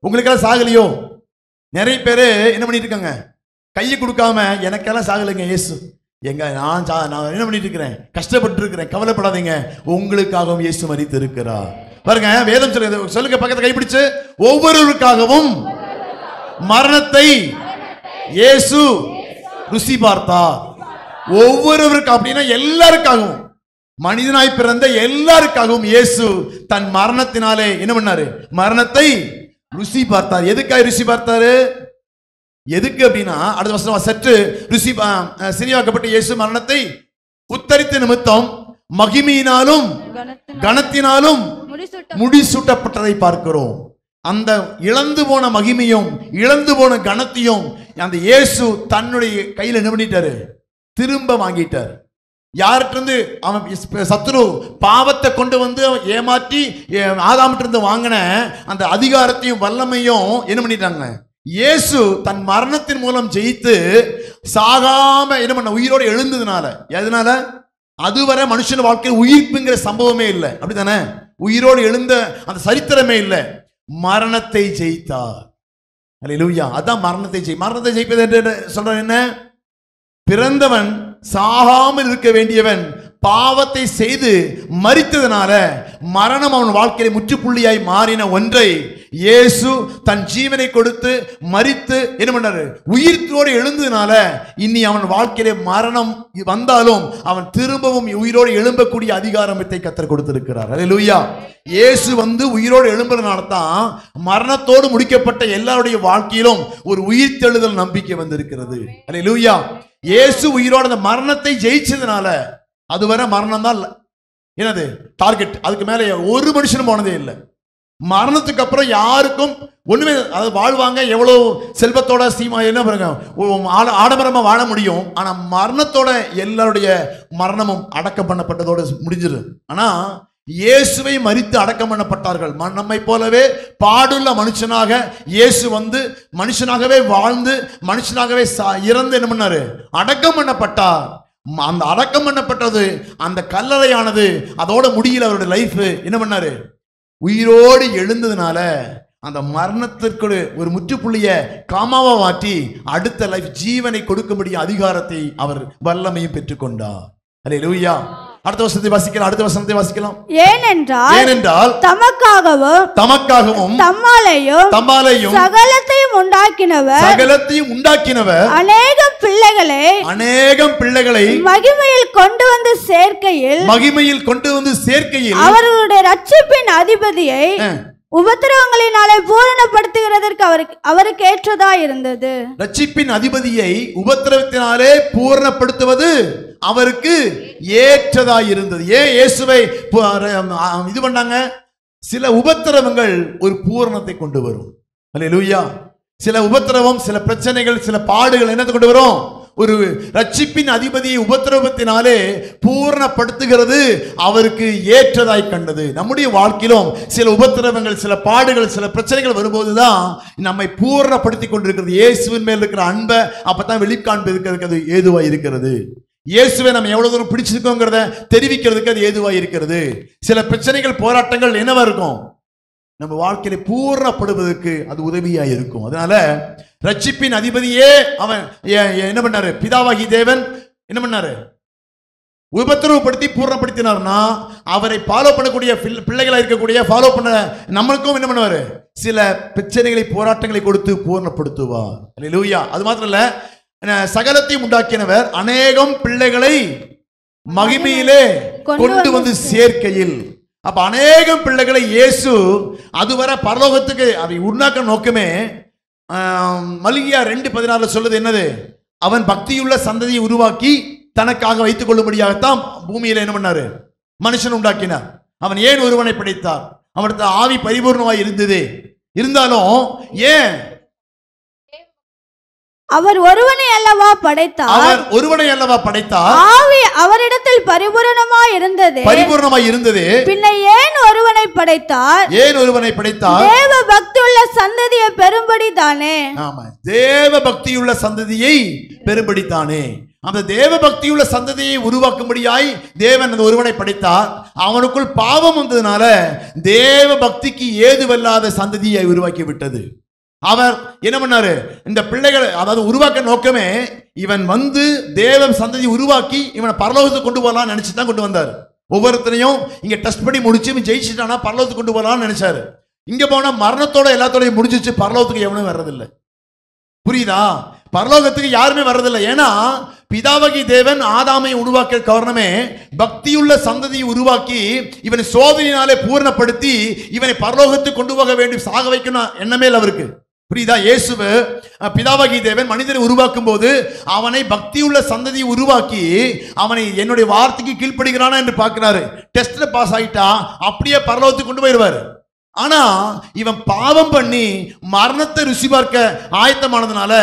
உங்களுக்கெல்லாம் சாகலையோ? நிறைய பேரு என்ன பண்ணிட்டு இருக்காங்க? கையை கொடுக்காம எனக்கெல்லாம் சாகலைங்க இயேசு, நான் என்ன பண்ணிட்டு இருக்கிறேன், கஷ்டப்பட்டு இருக்கிறேன், கவலைப்படாதீங்க, உங்களுக்காகவும் இயேசு மரித்து இருக்கிறார். பாருங்க, வேதம் சொல்லுங்க, பக்கத்தை கைப்பிடிச்சு, ஒவ்வொருவருக்காகவும் மரணத்தை இயேசு ருசி பார்த்தார். ஒவ்வொருவருக்கு அப்படின்னா எல்லாருக்காகவும், மனிதனாய் பிறந்த எல்லாருக்காகவும் இயேசு தன் மரணத்தினாலே என்ன பண்ணாரு, மரணத்தை ருசி பார்த்தார். எதுக்காக ருசி பார்த்தாரு, எதுக்கு அப்படின்னா அடுத்த வசனம் சற்று ருசி சிறியாக்கப்பட்ட இயேசு மரணத்தை உத்தரித்த நிமித்தம் மகிமையினாலும் கனத்தினாலும் முடிசூட்டப்பட்டதை பார்க்கிறோம். அந்த இழந்து போன மகிமையும் இழந்து போன கனத்தையும் அந்த இயேசு தன்னுடைய கையில் என்ன பண்ணிட்டாரு, திரும்ப வாங்கிட்டார். யார்கிட்ட அவன் சத்துரு பாவத்தை கொண்டு வந்து ஏமாற்றி ஆதாமிட்ட இருந்து வாங்கின அந்த அதிகாரத்தையும் வல்லமையும் என்ன பண்ணிட்டாங்க, இயேசு தன் மரணத்தின் மூலம் ஜெயித்து சாகாம என்ன பண்ண, உயிரோடு எழுந்ததுனால. எதனால, அதுவரை மனுஷன் வாழ்க்கையில் உயிர்ப்புங்கிற சம்பவமே இல்லை, அப்படித்தானே, உயிரோடு எழுந்த அந்த சரித்திரமே இல்லை. மரணத்தை ஜெயித்தார். அல்லேலூயா. அதான் மரணத்தை ஜெயிப்பது என்று சொல்ற என்ன, பிறந்தவன் சாகாமல் இருக்க வேண்டியவன் பாவத்தை செய்து மரித்ததனால மரணம் அவன் வாழ்க்கையில முற்றுப்புள்ளியாய் மாறின ஒன்றை இயேசு தன் ஜீவனை கொடுத்து மரித்து என்ன பண்ணாரு, உயிரோடு எழுந்ததுனால இனி அவன் வாழ்க்கையில மரணம் வந்தாலும் அவன் திரும்பவும் உயிரோடு எழும்பக்கூடிய அதிகாரத்தை கர்த்தர் கொடுத்திருக்கிறார். அல்லேலூயா. இயேசு உயிரோடு எழும்புறதுனால தான் மரணத்தோடு முடிக்கப்பட்ட எல்லாருடைய வாழ்க்கையிலும் ஒரு உயிர்த்தெழுதல் நம்பிக்கை வந்திருக்கிறது. அல்லேலூயா. இயேசு உயிரோட அந்த மரணத்தை ஜெயிச்சதுனால, அதுவரை மரணம் தான் என்னது டார்கெட், அதுக்கு மேல ஒரு மனுஷனும் போனதே இல்லை. மரணத்துக்கு அப்புறம் யாருக்கும் ஒண்ணுமே, அது வாழ்வாங்க, எவ்வளவு செல்வத்தோட சீமா என்ன பாருங்க, ஆடம்பரமா வாழ முடியும். ஆனா மரணத்தோட எல்லாருடைய மரணமும் அடக்கம் பண்ணப்பட்டதோட முடிஞ்சிரு. ஆனா இயேசுவை மரித்து அடக்கம் பண்ணப்பட்டார்கள். நம்மை போலவே பாடுள்ள மனுஷனாக இயேசு மனுஷனாகவே வாழ்ந்து மனுஷனாகவே இறந்து என்ன பண்ணாரு, அடக்கம் பண்ணப்பட்டார். அந்த அடக்கம் பண்ணப்பட்டது, அந்த கல்லறையானது அதோட முடியல. அவருடைய லைஃப் என்ன பண்ணாரு, உயிரோடு எழுந்ததுனால அந்த மரணத்திற்கு ஒரு முற்றுப்புள்ளிய காமாவா மாற்றி அடுத்த லைஃப் ஜீவனை கொடுக்க முடியும் அதிகாரத்தை அவர் வல்லமையும் பெற்றுக்கொண்டார். அல்லேலூயா. அடுத்த வசனத்தை வாசிக்கலாம். அடுத்த வசனத்தை வாசிக்கலாம். ஏனென்றால் தமக்காகவும் தம்மாலேயும் சகலத்தையும் உண்டாக்கினவர் அநேகம் பிள்ளைகளை மகிமையில் கொண்டு வந்து சேர்க்கையில் அவர்களுடைய ரட்சிப்பின் அதிபதியை உபத்திரவங்களினாலே பூரணப்படுத்துகிறதற்கு அவருக்கு ஏற்றதா இருந்தது. ரட்சிப்பின் அதிபதியை உபத்திரவத்தினாலே பூரணப்படுத்துவது அவருக்கு ஏற்றதா இருந்தது. ஏன் இயேசுவை இது பண்ணாங்க, சில உபத்திரவங்கள் ஒரு பூரணத்தை கொண்டு வரும். அல்லேலூயா. சில உபத்திரவம், சில பிரச்சனைகள், சில பாடுகள் என்னத்தை கொண்டு வரும், ஒரு ரட்சிப்பின் அதிபதியை உபத்திரவத்தினாலே பூரணப்படுத்துகிறது அவருக்கு ஏற்றதாய் கண்டது. நம்முடைய வாழ்க்கையிலும் சில உபத்திரவங்கள், சில பாடுகள், சில பிரச்சனைகள் வரும்போதுதான் நம்மை பூரணப்படுத்தி கொண்டிருக்கிறது. இயேசுவின் மேல் இருக்கிற அன்பை அப்பதான் வெளிக்காண்பதற்கு அது ஏதுவா இருக்கிறது. இயேசுவை நம்ம எவ்வளவு தூரம் பிடிச்சிருக்கோங்கிறத தெரிவிக்கிறதுக்கு அது ஏதுவா இருக்கிறது. சில பிரச்சனைகள், போராட்டங்கள் என்னவா இருக்கும், நம்ம வாழ்க்கையில பூரணப்படுவதற்கு அது உதவியா இருக்கும். அதனால ரட்சிப்பின் அதிபதியே அவன் என்ன பண்ணாரு, பிதாவாகி தேவன் என்ன பண்ணாரு, உபத்திரவப்படுத்தி பூரணப்படுத்தினார்னா அவரை ஃபாலோ பண்ணக்கூடிய பிள்ளைகளா இருக்கக்கூடிய ஃபாலோ பண்ண நம்மளுக்கும் என்ன பண்ணுவாரு, சில பிரச்சனைகளை, போராட்டங்களை கொடுத்து பூரணப்படுத்துவார். அல்லேலூயா. அது மாத்திரம் இல்ல, சகலத்தையும் உண்டாக்கினவர் அநேகம் பிள்ளைகளை மகிமையிலே கொண்டு வந்து சேர்க்கையில். அப்ப அநேகம் பிள்ளைகளை இயேசு அதுவரை பரலோகத்துக்கு அதை உண்டாக்க நோக்கமே. மல்கியா 2:16 சொல்லுது என்னது, அவன் பக்தியுள்ள சந்ததியை உருவாக்கி தனக்காக வைத்துக் கொள்ளும்படியாகத்தான் பூமியில என்ன பண்ணாரு, மனுஷன் உண்டாக்கினார். அவன் ஏன் ஒருவனை படைத்தார், அவனுக்கு ஆவி பரிபூர்ணமாய் இருந்தது. இருந்தாலும் ஏன் அவர் ஒருவனை அல்லவா படைத்தார், ஆவி அவரிடத்தில் பரிபூரணமாய் இருந்தது. பின்ன ஏன் ஒருவனை படைத்தார், தேவ பக்தியுள்ள சந்ததியை பெரும்படி தானே. ஆமா, தேவ பக்தியுள்ள சந்ததியை பெரும்படி தானே. அந்த தேவ பக்தியுள்ள சந்ததியை உருவாக்கும்படியாய் தேவன் அந்த ஒருவனை படைத்தார். அவனுக்குள் பாவம் வந்ததுனால தேவ பக்திக்கு ஏதுவல்லாத சந்ததியை உருவாக்கி விட்டது. அவர் என்ன பண்ணாரு, இந்த பிள்ளைகளை அதாவது உருவாக்க நோக்கமே இவன் வந்து தேவ சந்ததி உருவாக்கி இவனை பரலோகத்துக்கு கொண்டு போகலாம்னு நினைச்சு தான் கொண்டு வந்தார். ஒவ்வொருத்தரையும் இங்க டெஸ்ட் பண்ணி முடிச்சு இவன் ஜெயிச்சுட்டானா பரலோகத்துக்கு கொண்டு போகலாம்னு நினைச்சாரு. இங்க போனா மரணத்தோட எல்லாத்தோடையும் முடிஞ்சிச்சு, பரலோகத்துக்கு எவனும் வர்றதில்லை. புரியுதா? பரலோகத்துக்கு யாருமே வர்றதில்லை. ஏன்னா பிதாவகி தேவன் ஆதாமை உருவாக்க காரணமே பக்தியுள்ள சந்ததியை உருவாக்கி இவனை சோதனையினாலே பூரணப்படுத்தி இவனை பரலோகத்துக்கு கொண்டு போக வேண்டி சாக வைக்கணும் எண்ணமே அவருக்கு. புரியுதா? இயேசுவ பிதாவகி தேவன் மனிதனை உருவாக்கும் போது அவனை பக்தியுள்ள சந்ததியை உருவாக்கி அவனை என்னுடைய வார்த்தைக்கு கீழ்ப்படுகிறானா என்று பார்க்கிறாரு. டெஸ்ட்ல பாஸ் ஆகிட்டா அப்படியே பரலோகத்துக்கு கொண்டு போயிடுவாரு. ஆனா இவன் பாவம் பண்ணி மரணத்தை ருசி பார்க்க ஆயத்தமானதுனால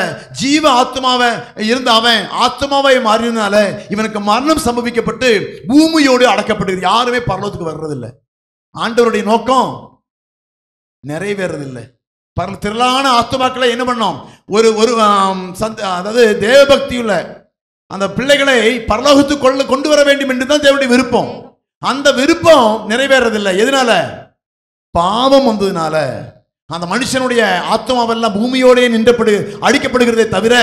ஜீவ ஆத்மாவை இருந்த அவன் ஆத்மாவை மாறினால இவனுக்கு மரணம் சம்பவிக்கப்பட்டு பூமியோடு அடக்கப்பட்டு யாருமே பரலோகத்துக்கு வர்றதில்லை. ஆண்டவருடைய நோக்கம் நிறைவேறதில்லை. திரளான ஆத்மாக்களை என்ன பண்ணோம், ஒரு ஒரு அதாவது தேவபக்தியுள்ள அந்த பிள்ளைகளை பரலோகத்துக்கு கொண்டு வர வேண்டும் என்று தான் தேவனுடைய விருப்பம். அந்த விருப்பம் நிறைவேறதில்லை. எதனால? பாவம் வந்ததுனால. அந்த மனுஷனுடைய ஆத்மாவெல்லாம் பூமியோடே அழிக்கப்படுகிறதே தவிர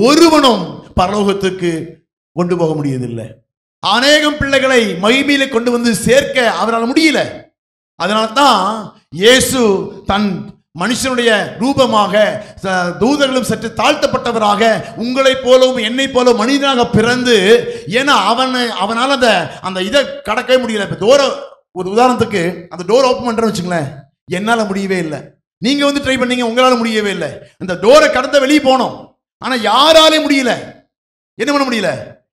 ஒருவனும் பரலோகத்துக்கு கொண்டு போக முடியதில்லை. அநேகம் பிள்ளைகளை மகிமையில கொண்டு வந்து சேர்க்க அவரால் முடியல. அதனால தான் இயேசு தன் மனுஷனுடைய ரூபமாக தூதர்களும் சற்று தாழ்த்தப்பட்டவராக உங்களை போலவும் என்னை போலவும் மனிதனாக பிறந்து, ஏன்னா அவனால் அந்த இதை கடக்கவே முடியல. இப்போ ஒரு உதாரணத்துக்கு அந்த டோர் ஓப்பன் பண்றேன்னு வச்சுங்களேன், என்னால முடியவே இல்லை. நீங்க வந்து ட்ரை பண்ணீங்க, உங்களால முடியவே இல்லை. இந்த டோரை கடந்த வெளியே போனோம், ஆனா யாராலே முடியல. என்ன பண்ண முடியல?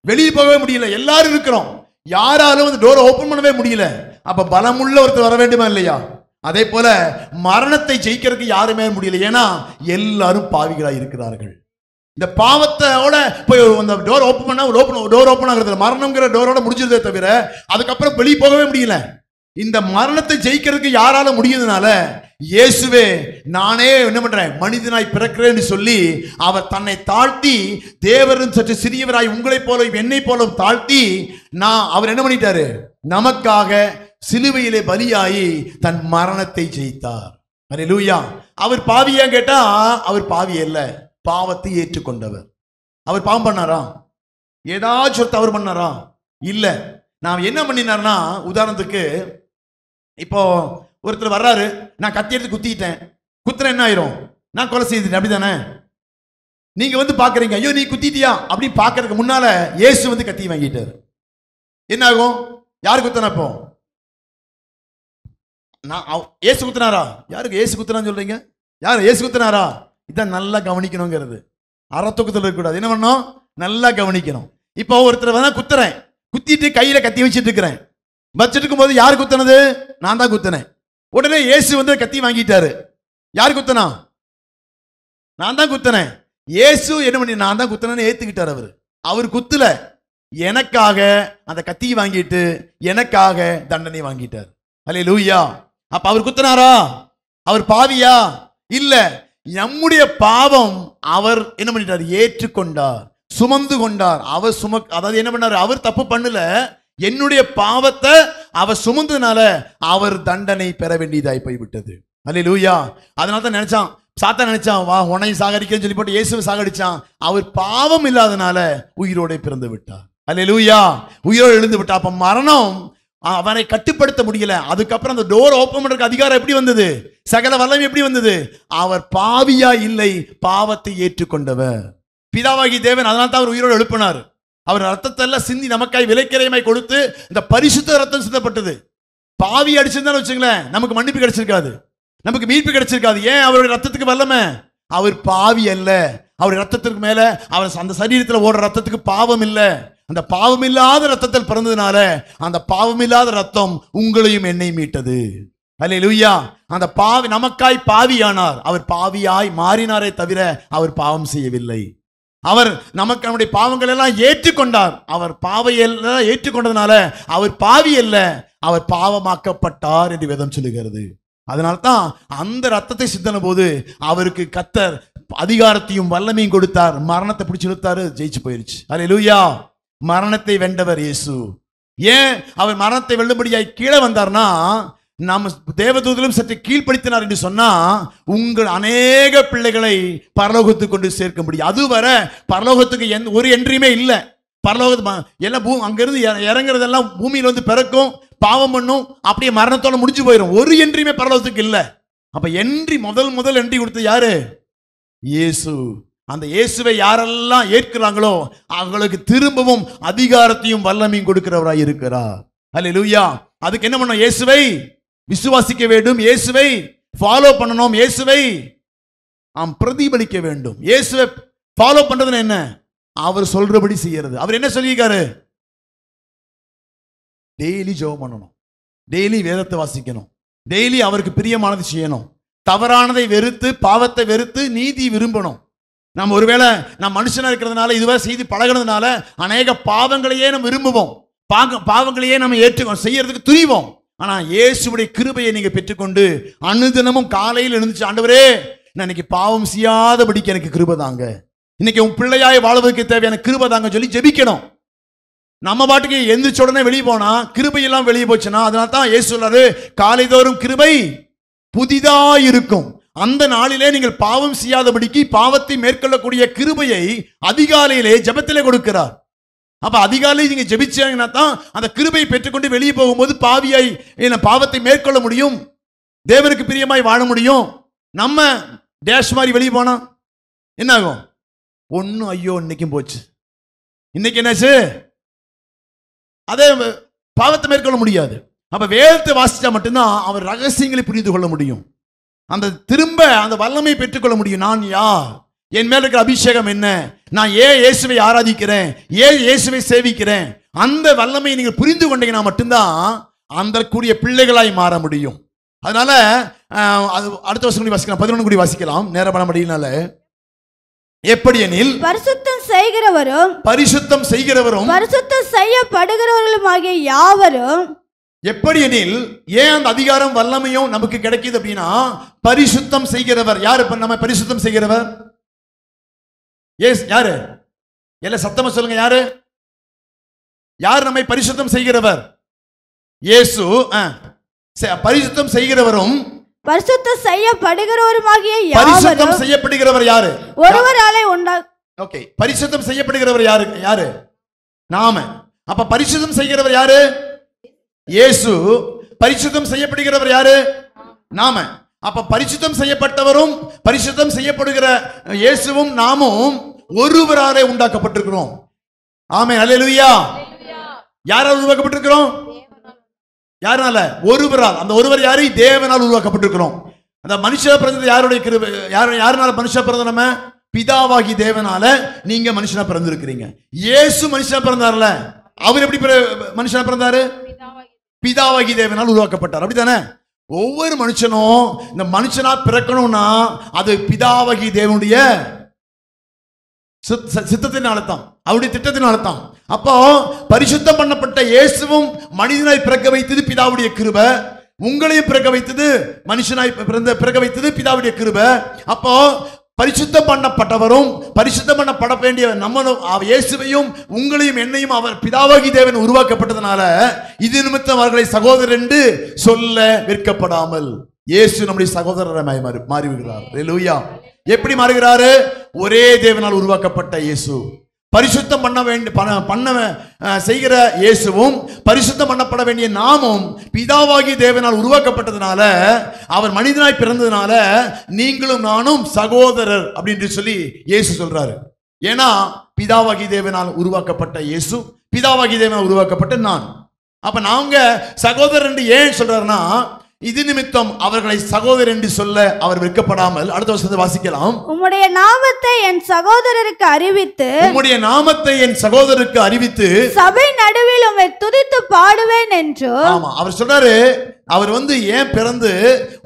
வெளியே போகவே முடியல. எல்லாரும் இருக்கிறோம், யாராலும் அந்த டோரை ஓப்பன் பண்ணவே முடியல. அப்ப பலமுள்ள ஒருத்தர் வர வேண்டுமா இல்லையா? அதே போல மரணத்தை ஜெயிக்கிறதுக்கு யாருமே முடியல. ஏன்னா எல்லாரும் பாவிகளாக இருக்கிறார்கள். இந்த பாவத்தோட போய் அந்த டோர் ஓப்பன் பண்ணா டோர் ஓப்பன் ஆகுறது மரணம்ங்கிற டோரோட முடிஞ்சதே தவிர அதுக்கப்புறம் வெளியே போகவே முடியல. இந்த மரணத்தை ஜெயிக்கிறதுக்கு யாரால முடியுதுனால இயேசுவே நானே என்ன பண்றேன், மனிதனாய் பிறக்கிறேன்னு சொல்லி அவர் தன்னை தாழ்த்தி தேவரும் சற்று சிறியவராய் உங்களை போல என்னை போல தாழ்த்தி அவர் என்ன பண்ணிட்டாரு, நமக்காக சிலுவையிலே பலியாகி தன் மரணத்தை ஜெயித்தார். அல்லேலூயா. அவர் பாவியா கேட்டா அவர் பாவி அல்ல, பாவத்தை ஏற்றுக்கொண்டவர். அவர் பாவம் பண்ணாரா? ஏதாச்சும் ஒரு தவறு பண்ணாரா? இல்ல. நான் என்ன பண்ணினார்னா, உதாரணத்துக்கு இப்போ ஒருத்தர் வர்றாரு, நான் கத்தி எடுத்து குத்திட்டேன், குத்துற என்ன ஆயிரும், நான் கொலை செய்துட்டேன், அப்படிதானே? நீங்க வந்து பாக்குறீங்க, ஐயோ நீ குத்திட்டியா அப்படின்னு பாக்குறதுக்கு முன்னால இயேசு வந்து கத்தி வாங்கிட்டாரு. என்ன ஆகும்? யாரு குத்தனா? இப்போ ஏசு குத்துனாரா? யாருக்கு ஏசு குத்துனான்னு சொல்றீங்க? யாரு ஏசு குத்துனாரா? இதான் நல்லா கவனிக்கணுங்கிறது. அறத்தூக்கத்தில் இருக்கக்கூடாது. என்ன பண்ணணும்? நல்லா கவனிக்கணும். இப்போ ஒருத்தர் வேணா குத்துறேன், குத்திட்டு கையில கத்தி வச்சுட்டு இருக்கிறேன். வச்சுட்டு இருக்கும் போது யாரு குத்துனது? நான் தான் குத்தினேன். உடனே இயேசு வந்து கத்தி வாங்கிட்டாரு. யாரு குத்தனா? நான் தான் குத்தினேன். இயேசு என்ன பண்ணி நான் தான் குத்தினேன்னு ஏத்துக்கிட்டார். அவர் குத்துல எனக்காக அந்த கத்தியை வாங்கிட்டு எனக்காக தண்டனை வாங்கிட்டார். அல்லேலூயா. அப்ப அவர் குத்தினாரா? அவர் பாவியா? இல்ல. நம்முடைய பாவம் அவர் என்ன பண்ணிட்டார்? ஏற்றுக்கொண்டார், சுமந்து கொண்டார். அவர் அதாவது என்ன பண்ணாரு? அவர் தப்பு பண்ணல, என்னுடைய பாவத்தை அவர் சுமந்ததுனால அவர் தண்டனை பெற வேண்டியதாய் போய்விட்டது. அல்லேலூயா. அதனால தான் நினைச்சான், சாத்தான் நினைச்சான், வா உன்னையும் சாகடிக்கன்னு சொல்லி போட்டு இயேசுவை சாகடிச்சான். அவர் பாவம் இல்லாதனால உயிரோட பிறந்து விட்டார். அல்லேலூயா. உயிரோடு எழுந்து விட்டார். அப்ப மரணம் அவனை கட்டுப்படுத்த முடியல. அதுக்கப்புறம் அந்த டோர் ஓப்பன் பண்றதுக்கு அதிகாரம் எப்படி வந்தது? சகல வல்லமை எப்படி வந்தது? அவர் பாவியா இல்லை, பாவத்தை ஏற்றுக்கொண்டவர் பிதாவாகி தேவன். அதனால தான் அவர் உயிரோடு எழுப்பினார். அவர் ரத்தத்தை எல்லாம் சிந்தி நமக்காய் விலைக்கிரயமாய் கொடுத்து இந்த பரிசுத்த ரத்தம் சிந்தப்பட்டது. பாவி அடிச்சிருந்தாலும் வச்சுங்களேன், நமக்கு மன்னிப்பு கிடைச்சிருக்காது, நமக்கு மீட்பு கிடைச்சிருக்காது. ஏன்? அவருடைய ரத்தத்துக்கு வல்லமை. அவர் பாவி அல்ல. அவருடைய ரத்தத்திற்கு மேல அவர் அந்த சரீரத்தில் ஓடுற ரத்தத்துக்கு பாவம் இல்லை. அந்த பாவம் இல்லாத ரத்தத்தில் பிறந்ததுனால அந்த பாவம் இல்லாத ரத்தம் உங்களையும் என்னை மீட்டது. அல்லேலூயா. அந்த பாவி நமக்காய் பாவியானார். அவர் பாவியாய் மாறினாரே தவிர அவர் பாவம் செய்யவில்லை. அவர் நமக்கு நம்முடைய பாவங்கள் எல்லாம் ஏற்றுக்கொண்டார். அவர் பாவையெல்லாம் ஏற்றுக்கொண்டதுனால அவர் பாவி அல்ல, அவர் பாவமாக்கப்பட்டார் என்று வேதம் சொல்லுகிறது. அதனால்தான் அந்த ரத்தத்தை சிந்தன போது அவருக்கு கர்த்தர் அதிகாரத்தையும் வல்லமையும் கொடுத்தார். மரணத்தை பிடிச்சு இழுத்தாரு, ஜெயிச்சு போயிருச்சு. அல்லேலூயா. மரணத்தை வென்றவர் இயேசு. ஏன் அவர் மரணத்தை வெல்லும்படியாய் கீழே வந்தார்னா, நம்ம தேவதூதலும் சற்று கீழ்ப்படுத்தினார் என்று சொன்னா உங்கள் அநேக பிள்ளைகளை பரலோகத்துக்கு கொண்டு சேர்க்க முடியும். அதுவரை பரலோகத்துக்கு ஒரு என்ட்ரியுமே இல்லை. பரலோக எல்லாம் அங்கிருந்து இறங்குறதெல்லாம் பூமியில வந்து பிறக்கும், பாவம் பண்ணும், அப்படியே மரணத்தோட முடிஞ்சு போயிடும். ஒரு என்ட்ரியுமே பரலோகத்துக்கு இல்லை. அப்ப என்ட்ரி முதல் என்ட்ரி கொடுத்தது யாரு? இயேசு. அந்த இயேசுவை யாரெல்லாம் ஏற்கிறாங்களோ அவங்களுக்கு திரும்பவும் அதிகாரத்தையும் வல்லமையும் கொடுக்கிறவராய் இருக்கிறார். அல்லேலூயா. அதுக்கு என்ன பண்ணணும்? இயேசுவை விசுவாசிக்க வேண்டும், இயேசுவை ஃபாலோ பண்ணணும், இயேசுவை பிரதிபலிக்க வேண்டும். இயேசுவை ஃபாலோ பண்றதுன்னு என்ன? அவர் சொல்றபடி செய்யறது. அவர் என்ன சொல்லியிருக்காரு? டெய்லி ஜெபம் பண்ணணும், டெய்லி வேதத்தை வாசிக்கணும், டெய்லி அவருக்கு பிரியமானது செய்யணும், தவறானதை வெறுத்து பாவத்தை வெறுத்து நீதி விரும்பணும். நம்ம ஒருவேளை நம்ம மனுஷனா இருக்கிறதுனால இதுவரை செய்து பழகிறதுனால அநேக பாவங்களையே நம்ம விரும்புவோம், பாவங்களையே நம்ம ஏற்றுக்கொண்டு செய்யறதுக்கு துணிவோம். ஆனா இயேசுவுடைய கிருபையை நீங்க பெற்றுக்கொண்டு அனுதினமும் காலையில் எழுந்துச்சு, ஆண்டவரே நான் இன்னைக்கு பாவம் செய்யாதபடிக்கு எனக்கு கிருபை தாங்க, இன்னைக்கு உன் பிள்ளையாய் வாழ்வதற்கு தேவையான கிருபை தாங்க சொல்லி ஜெபிக்கணும். நம்ம பாட்டுக்கு எந்திரிச்ச உடனே வெளியே போனா கிருபை எல்லாம் வெளியே போச்சுன்னா, அதனால தான் இயேசு சொல்றாரு, காலைதோறும் கிருபை புதிதா இருக்கும். அந்த நாளிலே நீங்கள் பாவம் செய்யாதபடிக்கு பாவத்தை மேற்கொள்ளக்கூடிய கிருபையை அதிகாலையிலே ஜெபத்திலே கொடுக்கிறார். அப்ப அதிகாலை நீங்க ஜெபிச்சீங்கன்னா தான் அந்த கிருபையை பெற்றுக்கொண்டு வெளியே போகும்போது பாவியாய் பாவத்தை மேற்கொள்ள முடியும், தேவனுக்கு பிரியமாய் வாழ முடியும். நம்ம டேஷ் மாதிரி வெளியே போனா என்ன ஆகும்? ஒன்னும் ஐயோ இன்னைக்கும் போச்சு, இன்னைக்கு என்னாச்சு, அதே பாவத்தை மேற்கொள்ள முடியாது. அப்ப வேதத்தை வாசிச்சா மட்டும்தான் அவர் ரகசியங்களை புரிந்து கொள்ள முடியும், அந்த திரும்ப அந்த வல்லமை பெற்றுக்கொள்ள முடியும். நான் யார், என் மேல இருக்கிற அபிஷேகம் என்ன, நான் ஏன் இயேசுவை ஆராதிக்கிறேன், ஏன் இயேசுவை சேவிக்கிறேன், அந்த வல்லமையை நீங்கள் புரிந்து கொண்டீங்கன்னா மட்டும்தான் அந்த கூடிய பிள்ளைகளாய் மாற முடியும். அதனால அடுத்த வருஷம் கூடி வாசிக்கலாம், 11 கூடி வாசிக்கலாம், நேர பண்ண முடியனால. எப்படி எனில் பரிசுத்தம் செய்கிறவரும் பரிசுத்தம் செய்யப்படுகிறவர்களும் ஆகிய யாவரும். எப்படி எனில் ஏன் அந்த அதிகாரம் வல்லமையும் நமக்கு கிடைக்குது அப்படின்னா, பரிசுத்தம் செய்கிறவர் யாரு? நம்ம பரிசுத்தம் செய்கிறவர் யாரு? எல்லாம் சத்தமா சொல்லுங்க, யாரு? யார் நம்மை பரிசுத்தம் செய்கிறவர்? இயேசு. பரிசுத்தம் செய்கிறவரும் பரிசுத்தம் செய்யப்படுகிறவருமாகிய பரிசுத்தம் செய்யப்படுகிறவர் யாரு? ஒருவராலே உண்டா. ஓகே, பரிசுத்தம் செய்யப்படுகிறவர் யாரு? நாம. அப்ப பரிசுத்தம் செய்கிறவர் யாரு? இயேசு. பரிசுத்தம் செய்யப்படுகிறவர் யாரு? நாம. அப்ப பரிசுத்தம் செய்யப்பட்டவரும் பரிசுத்தம் செய்யப்படுகிற இயேசுவும் நாமும் ஒருவராலே உண்டாக்கப்பட்டிருக்கிறோம். ஆமென், அல்லேலூயா. யாரால் உருவாக்கப்பட்டிருக்கிறோம்? யாரால? ஒருவரால். அந்த ஒருவர் யாரு? தேவனால் உருவாக்கப்பட்டிருக்கிறோம். அந்த மனுஷ பிறந்தது யாருடைய கிருபை? யாருனால மனுஷ பிறந்த? நம்ம பிதாவாகி தேவனால நீங்க மனுஷனா பிறந்திருக்கிறீங்க. இயேசு மனுஷனா பிறந்தார்ல, அவர் எப்படி மனுஷனா பிறந்தாரு? பிதாவாகி தேவனால் உருவாக்கப்பட்டார். அப்படித்தானே? ஒவ்வொரு மனுஷனும் இந்த மனுஷனா பிறக்கணும்னா அது பிதாவாகி தேவனுடைய சித்தத்தினால தான், அவருடைய திட்டத்தினால தான். அப்போ பரிசுத்தம் பண்ணப்பட்ட இயேசுவும் மனிதனாய் பிறக்க வைத்தது பிதாவுடைய கிருபை, உங்களையும் பிறக்க வைத்தது மனுஷனாய் பிறக்க வைத்தது பிதாவுடைய கிருபை. அப்போ பரிசுத்தம் பண்ணப்பட்டவரும் பரிசுத்தம் பண்ணப்பட வேண்டிய நம்மளும் இயேசுவையும் உங்களையும் என்னையும் அவர் பிதாவாகி தேவன் உருவாக்கப்பட்டதனால இது நிமித்தம் அவர்களை சகோதரர் என்று சொல்ல விற்கப்படாமல் இயேசு நம்முடைய சகோதரராய் மாறிவிடுகிறார். அல்லேலூயா. எப்படி மாறுகிறாரு? ஒரே தேவனால் உருவாக்கப்பட்ட இயேசு, பரிசுத்தம் செய்கிற இயேசுவும் பரிசுத்தம் பண்ணப்பட வேண்டிய நாமும் பிதாவாகி தேவனால் உருவாக்கப்பட்டதுனால, அவர் மனிதனாய் பிறந்ததுனால நீங்களும் நானும் சகோதரர் அப்படின்னு சொல்லி இயேசு சொல்றாரு. ஏன்னா பிதாவாகி தேவனால் உருவாக்கப்பட்ட இயேசு, பிதாவாகி தேவனால் உருவாக்கப்பட்ட நான். அப்ப நாங்க சகோதரர் என்று ஏன் சொல்றாருன்னா, இது நிமித்தம் அவர்களை சகோதரர் என்று சொல்ல அவர் வெட்கப்படாமல். அடுத்த வருஷத்தை வாசிக்கலாம். உம்முடைய நாமத்தை என் சகோதரருக்கு அறிவித்து சபை நடுவில் உம்மை துதித்து பாடுவேன் என்று. ஆமா, அவர் சொல்றாரு. அவர் ஏன் பிறந்து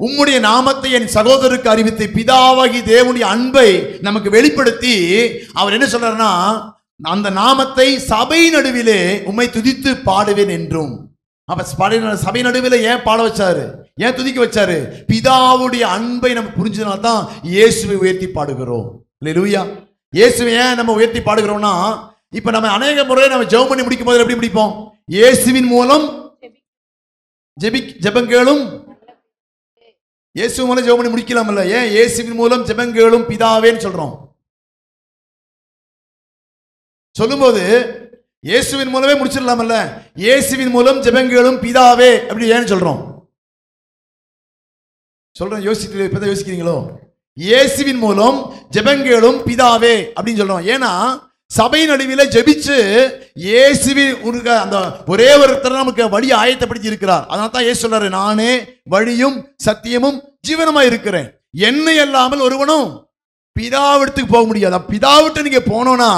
உம்முடைய நாமத்தை என் சகோதரருக்கு அறிவித்து பிதாவாகி தேவனுடைய அன்பை நமக்கு வெளிப்படுத்தி அவர் என்ன சொல்றாருன்னா, அந்த நாமத்தை சபை நடுவிலே உம்மை துதித்து பாடுவேன் என்றும். அப்ப சபை நடுவில் ஏன் பாட வச்சாரு, ஏன் துதிக்க வச்சாரு? பிதாவுடைய அன்பை நம்ம புரிஞ்சதுனால தான் இயேசுவை உயர்த்தி பாடுகிறோம். அல்லேலூயா. இயேசுவை ஏன் நம்ம உயர்த்தி பாடுகிறோம்னா, இப்ப நம்ம அநேக முறை நம்ம ஜெபம் பண்ணி முடிக்கும் போது எப்படி முடிப்போம்? இயேசுவின் மூலம் ஜெபங்களும் இயேசு மூலம் ஜெபம் பண்ணி முடிக்கலாம்ல? ஏன் இயேசுவின் மூலம் ஜெபங்களும் பிதாவேன்னு சொல்றோம்? சொல்லும்போது இயேசுவின் மூலமே முடிச்சிடலாம்ல? இயேசுவின் மூலம் ஜெபங்களும் பிதாவே அப்படி ஏன்னு சொல்றோம்? சொல்றேன், யோசிச்சுட்டு இப்பதான் யோசிக்கிறீங்களோ? இயேசுவின் மூலம் ஜெபங்களும் பிதாவே அப்படின்னு சொல்றோம். ஏன்னா சபை நடுவில் ஜெபிச்சு இயேசுவின் அந்த ஒரே ஒருத்தர் நமக்கு வழி ஆயத்தப்படுத்தி இருக்கிறார். அதனால தான் இயேசு சொல்றாரு, நானே வழியும் சத்தியமும் ஜீவனமா இருக்கிறேன், என்னை அல்லாமல் ஒருவனும் பிதாவிடத்துக்கு போக முடியாது. பிதாவிட்டு நீங்க போனோம்னா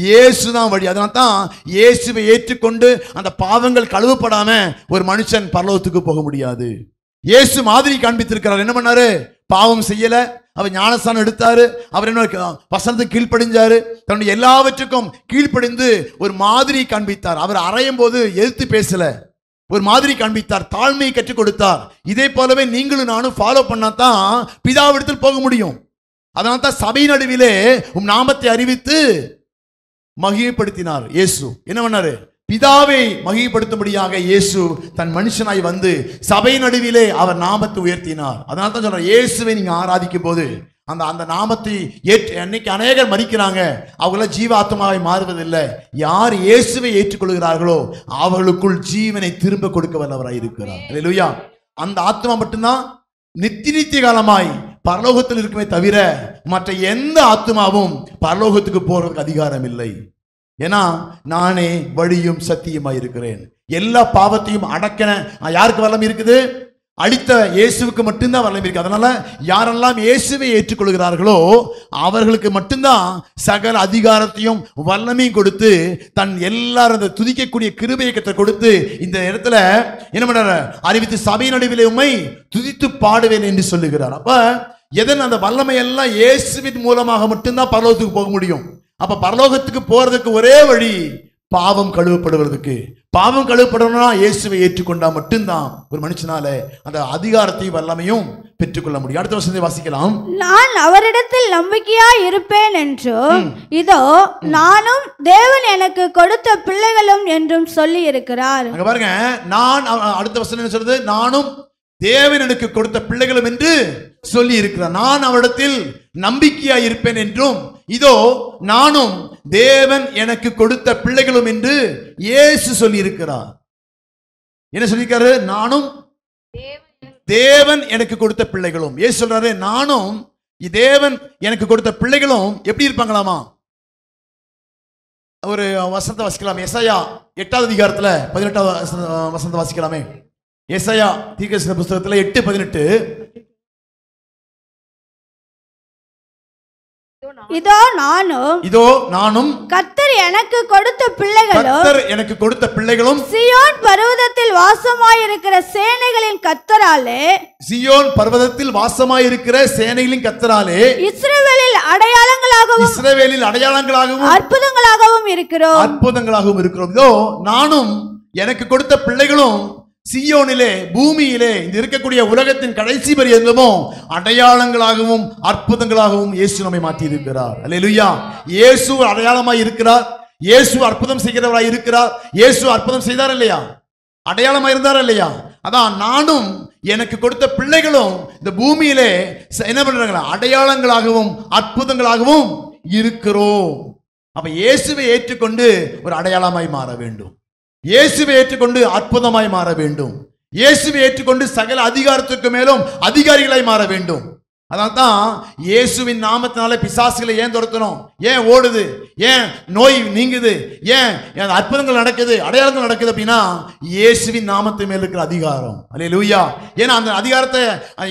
இயேசு தான் வழி. அதனால தான் இயேசுவை ஏற்றுக்கொண்டு அந்த பாவங்கள் கழுவப்படாம ஒரு மனுஷன் பரலோகத்துக்கு போக முடியாது. இயேசு மாதிரி காண்பித்திருக்கிறார். என்ன பண்ணாரு? பாவம் செய்யல, அவர் ஞானஸ்தானம் எடுத்தாரு, அவர் என்ன வசனத்துக்கு கீழ்ப்படிஞ்சாரு, தன்னுடைய எல்லாவற்றுக்கும் கீழ்ப்படிந்து ஒரு மாதிரி காண்பித்தார். அவர் அறையும் போது எதிர்த்து பேசல, ஒரு மாதிரி காண்பித்தார், தாழ்மையை கற்றுக் கொடுத்தார். இதே போலவே நீங்களும் நானும் ஃபாலோ பண்ணாதான் பிதாவிடத்தில் போக முடியும். அதனால தான் சபை நடுவிலே நாமத்தை அறிவித்து மகிமைப்படுத்தினார். இயேசு என்ன பண்ணாரு? பிதாவை மகிமைப்படுத்தும்படியாக இயேசு தன் மனுஷனாய் வந்து சபை நடுவிலே அவர் நாமத்தை உயர்த்தினார். அதனால தான் சொல்ற, இயேசுவை நீங்க ஆராதிக்கும் போது அந்த அந்த நாமத்தை அன்னைக்கு அநேகர் மறிக்கிறாங்க, அவங்கள ஜீவ ஆத்மாவை மாறுவதில்லை. யார் இயேசுவை ஏற்றுக்கொள்கிறார்களோ அவர்களுக்குள் ஜீவனை திரும்ப கொடுக்க வல்லவராய் இருக்கிறார். அல்லேலூயா. அந்த ஆத்மா மட்டும்தான் நித்திய காலமாய் பரலோகத்தில் இருக்குமே தவிர மற்ற எந்த ஆத்மாவும் பரலோகத்துக்கு போறதுக்கு அதிகாரம் இல்லை. ஏன்னா நானே வழியும் சத்தியமாய் இருக்கிறேன். எல்லா பாவத்தையும் அடக்கின யாருக்கு வல்லமை இருக்குது? அடித்த இயேசுவுக்கு மட்டும்தான் வல்லமை இருக்கு. அதனால யாரெல்லாம் இயேசுவை ஏற்றுக்கொள்கிறார்களோ அவர்களுக்கு மட்டும்தான் சகல அதிகாரத்தையும் வல்லமையும் கொடுத்து தன் எல்லாரும் துதிக்கக்கூடிய கிருபையை கற்று கொடுத்து இந்த இடத்துல என்ன பண்ற? அறிவித்து சபை நடுவிலே உம்மை துதித்து பாடுவேன் என்று சொல்லுகிறார். அப்ப எதன் அந்த வல்லமை எல்லாம் இயேசுவின் மூலமாக மட்டும்தான் பரலோகத்துக்கு போக முடியும். அப்ப பரலோகத்துக்கு போறதுக்கு ஒரே வழி பாவம் கழுவப்படுவதற்கு. பாவம் கழுவப்படணும்னா இயேசுவை ஏற்றுக்கொண்டா மட்டும்தான் ஒரு மனுஷனால அந்த அதிகாரத்தையும் வல்லமையும் பெற்றுக்கொள்ள முடியும். அடுத்த வசனத்தை வாசிக்கலாம். நான் அவரிடத்தில் நம்பிக்கையா இருப்பேன் என்றும் இதோ நானும் தேவன் எனக்கு கொடுத்த பிள்ளைகளும் என்றும் சொல்லி இருக்கிறார். அங்க பாருங்க, நான் அடுத்த வசனம் என்ன சொல்றது? நானும் தேவன் எனக்கு கொடுத்த பிள்ளைகளும் என்று சொல்லி இருக்கிறார். நான் அவரிடத்தில் நம்பிக்கையா இருப்பேன் என்றும் இதோ நானும் தேவன் எனக்கு கொடுத்த பிள்ளைகளும் என்று இயேசு சொல்லி இருக்கிறார். என்ன சொல்லியிருக்காரு? நானும் தேவன் எனக்கு கொடுத்த பிள்ளைகளும். இயேசு சொல்றாரு, நானும் தேவன் எனக்கு கொடுத்த பிள்ளைகளும் எப்படி இருப்பாங்களாமா? ஒரு வசனத்தை வாசிக்கலாம். எசாயா 8வது அதிகாரத்துல 18வது வசனத்தை வாசிக்கலாமே. எசாயா தீர்க்கதரிசன புத்தகத்துல 8:18. இதோ நானும் கர்த்தர் எனக்கு கொடுத்த பிள்ளைகளும் சீயோன் பர்வதத்தில் வாசமாயிருக்கிற சேனைகளின் கர்த்தராலே இஸ்ரவேலில் அடையாளங்களாகவும் அற்புதங்களாகவும் இருக்கிறோம். இதோ நானும் எனக்கு கொடுத்த பிள்ளைகளும் சீயோனிலே பூமியிலே இந்த இருக்கக்கூடிய உலகத்தின் கடைசி பரியந்தமும் அடையாளங்களாகவும் அற்புதங்களாகவும் இயேசு நம்மை மாற்றி இருக்கிறார். அல்லேலூயா. இயேசு அடையாளமாய் இருக்கிறார், இயேசு அற்புதம் செய்கிறவராய் இருக்கிறார். இயேசு அற்புதம் செய்தார் இல்லையா? அடையாளமாய் இருந்தார் இல்லையா? அதான் நானும் எனக்கு கொடுத்த பிள்ளைகளும் இந்த பூமியிலே என்ன பண்றாங்களா? அடையாளங்களாகவும் அற்புதங்களாகவும் இருக்கிறோம். அப்ப இயேசுவை ஏற்றுக்கொண்டு ஒரு அடையாளமாய் மாற வேண்டும். இயேசுவை ஏற்றுக்கொண்டு அற்புதமாய் மாற வேண்டும். இயேசுவை ஏற்றுக்கொண்டு சகல அதிகாரத்துக்கு மேலும் அதிகாரிகளாய் மாற வேண்டும். அதனால தான் இயேசுவின் நாமத்தினால பிசாசுகளை ஏன் துரத்தணும்? ஏன் ஓடுது? ஏன் நோய் நீங்குது? ஏன் அற்புதங்கள் நடக்குது, அடையாளங்கள் நடக்குது? அப்படின்னா இயேசுவின் நாமத்து மேல் இருக்கிற அதிகாரம். அல்லேலூயா. ஏன்னா அந்த அதிகாரத்தை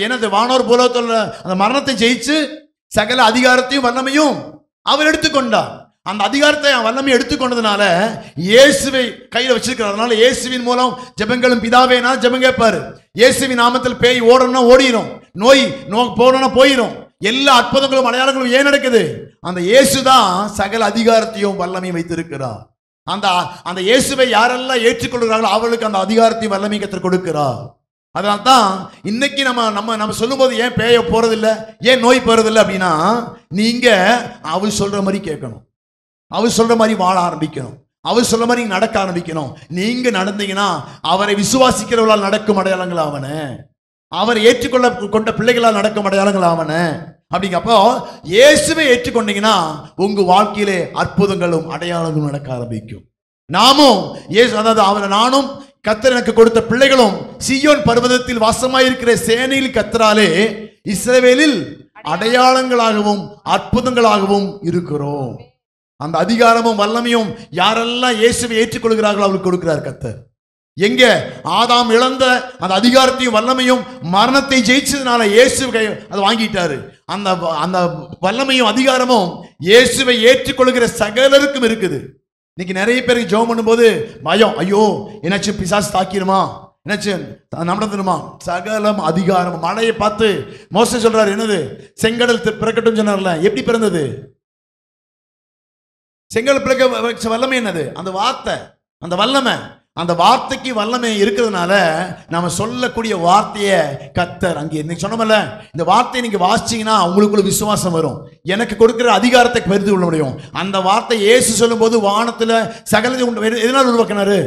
என்ன வானோர் பூலோகத்தில் அந்த மரணத்தை ஜெயிச்சு சகல அதிகாரத்தையும் வல்லமையும் அவர் எடுத்துக்கொண்டார். அந்த அதிகாரத்தை வல்லமை எடுத்துக்கொண்டதுனால இயேசுவை கையில் வச்சிருக்கிறதுனால இயேசுவின் மூலம் ஜெபங்களும் பிதாவேனா ஜெபம் கேட்பாரு. இயேசுவின் நாமத்தில் பேய் ஓடணும்னா ஓடிடும், நோய் போகணும்னா போயிடும். எல்லா அற்புதங்களும் அடையாளங்களும் ஏன் நடக்குது? அந்த இயேசுதான் சகல அதிகாரத்தையும் வல்லமையும் வைத்திருக்கிறார். அந்த இயேசுவை யாரெல்லாம் ஏற்றுக்கொள்கிறார்களோ அவர்களுக்கு அந்த அதிகாரத்தையும் வல்லமையும் கற்றுக் கொடுக்கிறார். அதனால தான் இன்னைக்கு நம்ம சொல்லும் போது ஏன் பேய போறதில்லை, ஏன் நோய் போறதில்லை அப்படின்னா நீங்க அவர் சொல்ற மாதிரி கேட்கணும், அவர் சொல்ற மாதிரி வாழ ஆரம்பிக்கணும், அவர் சொல்ற மாதிரி நடக்க ஆரம்பிக்கணும். நீங்க நடந்தீங்கன்னா அவரை விசுவாசிக்கிறவர்களால் நடக்கும் அடையாளங்கள் அவனே. அவர் ஏற்றுக்கொள்ள கொண்ட பிள்ளைகளால் நடக்கும் அடையாளங்கள் ஆவன. அப்படிங்கப்போ இயேசுவை ஏற்றுக்கொண்டீங்கன்னா உங்க வாழ்க்கையிலே அற்புதங்களும் அடையாளங்களும் நடக்க ஆரம்பிக்கும். நாமும் அதாவது நானும் கர்த்தர் எனக்கு கொடுத்த பிள்ளைகளும் சீயோன் பர்வதத்தில் வாசமாயிருக்கிற சேனையில் கர்த்தராலே இஸ்ரவேலில் அடையாளங்களாகவும் அற்புதங்களாகவும் இருக்கிறோம். அந்த அதிகாரமும் வல்லமையும் யாரெல்லாம் இயேசுவை ஏற்றுக்கொள்கிறார்களோ அவர்களுக்கு கொடுக்கிறார் கர்த்தர். எங்க ஆதாம் இழந்த அந்த அதிகாரத்தையும் வல்லமையும் மரணத்தை ஜெயிச்சதுனால இயேசு அதை வாங்கிட்டாரு. அந்த அந்த வல்லமையும் அதிகாரமும் இயேசுவை ஏற்றுக்கொள்கிற சகலருக்கும் இருக்குது. இன்னைக்கு நிறைய பேருக்கு ஜெபம் பண்ணும்போது பயம், ஐயோ என்னாச்சும் பிசாசு தாக்கிடுமா, என்னாச்சும் நடந்துடுமா. சகலம் அதிகாரம். மழையை பார்த்து மோசே சொல்றாரு, என்னது செங்கடல் பிறக்கட்டும் சொன்னார்ல, எப்படி பிறந்தது? செங்கடல் பிறக்க வல்லமை என்னது? அந்த வார்த்தை, அந்த வல்லமை. அந்த வார்த்தைக்கு வல்லமை இருக்கிறதுனால நாம சொல்லக்கூடிய வார்த்தையை கர்த்தர் அங்கே இன்னைக்கு சொன்னோம்ல, இந்த வார்த்தையை நீங்க வாசிச்சீங்கன்னா உங்களுக்குள்ள விசுவாசம் வரும். எனக்கு கொடுக்கிற அதிகாரத்தை பெருத்து கொள்ள முடியும். அந்த வார்த்தை இயேசு சொல்லும் போது வானத்துல சகலத்தை எதனால் உருவாக்கினாரு?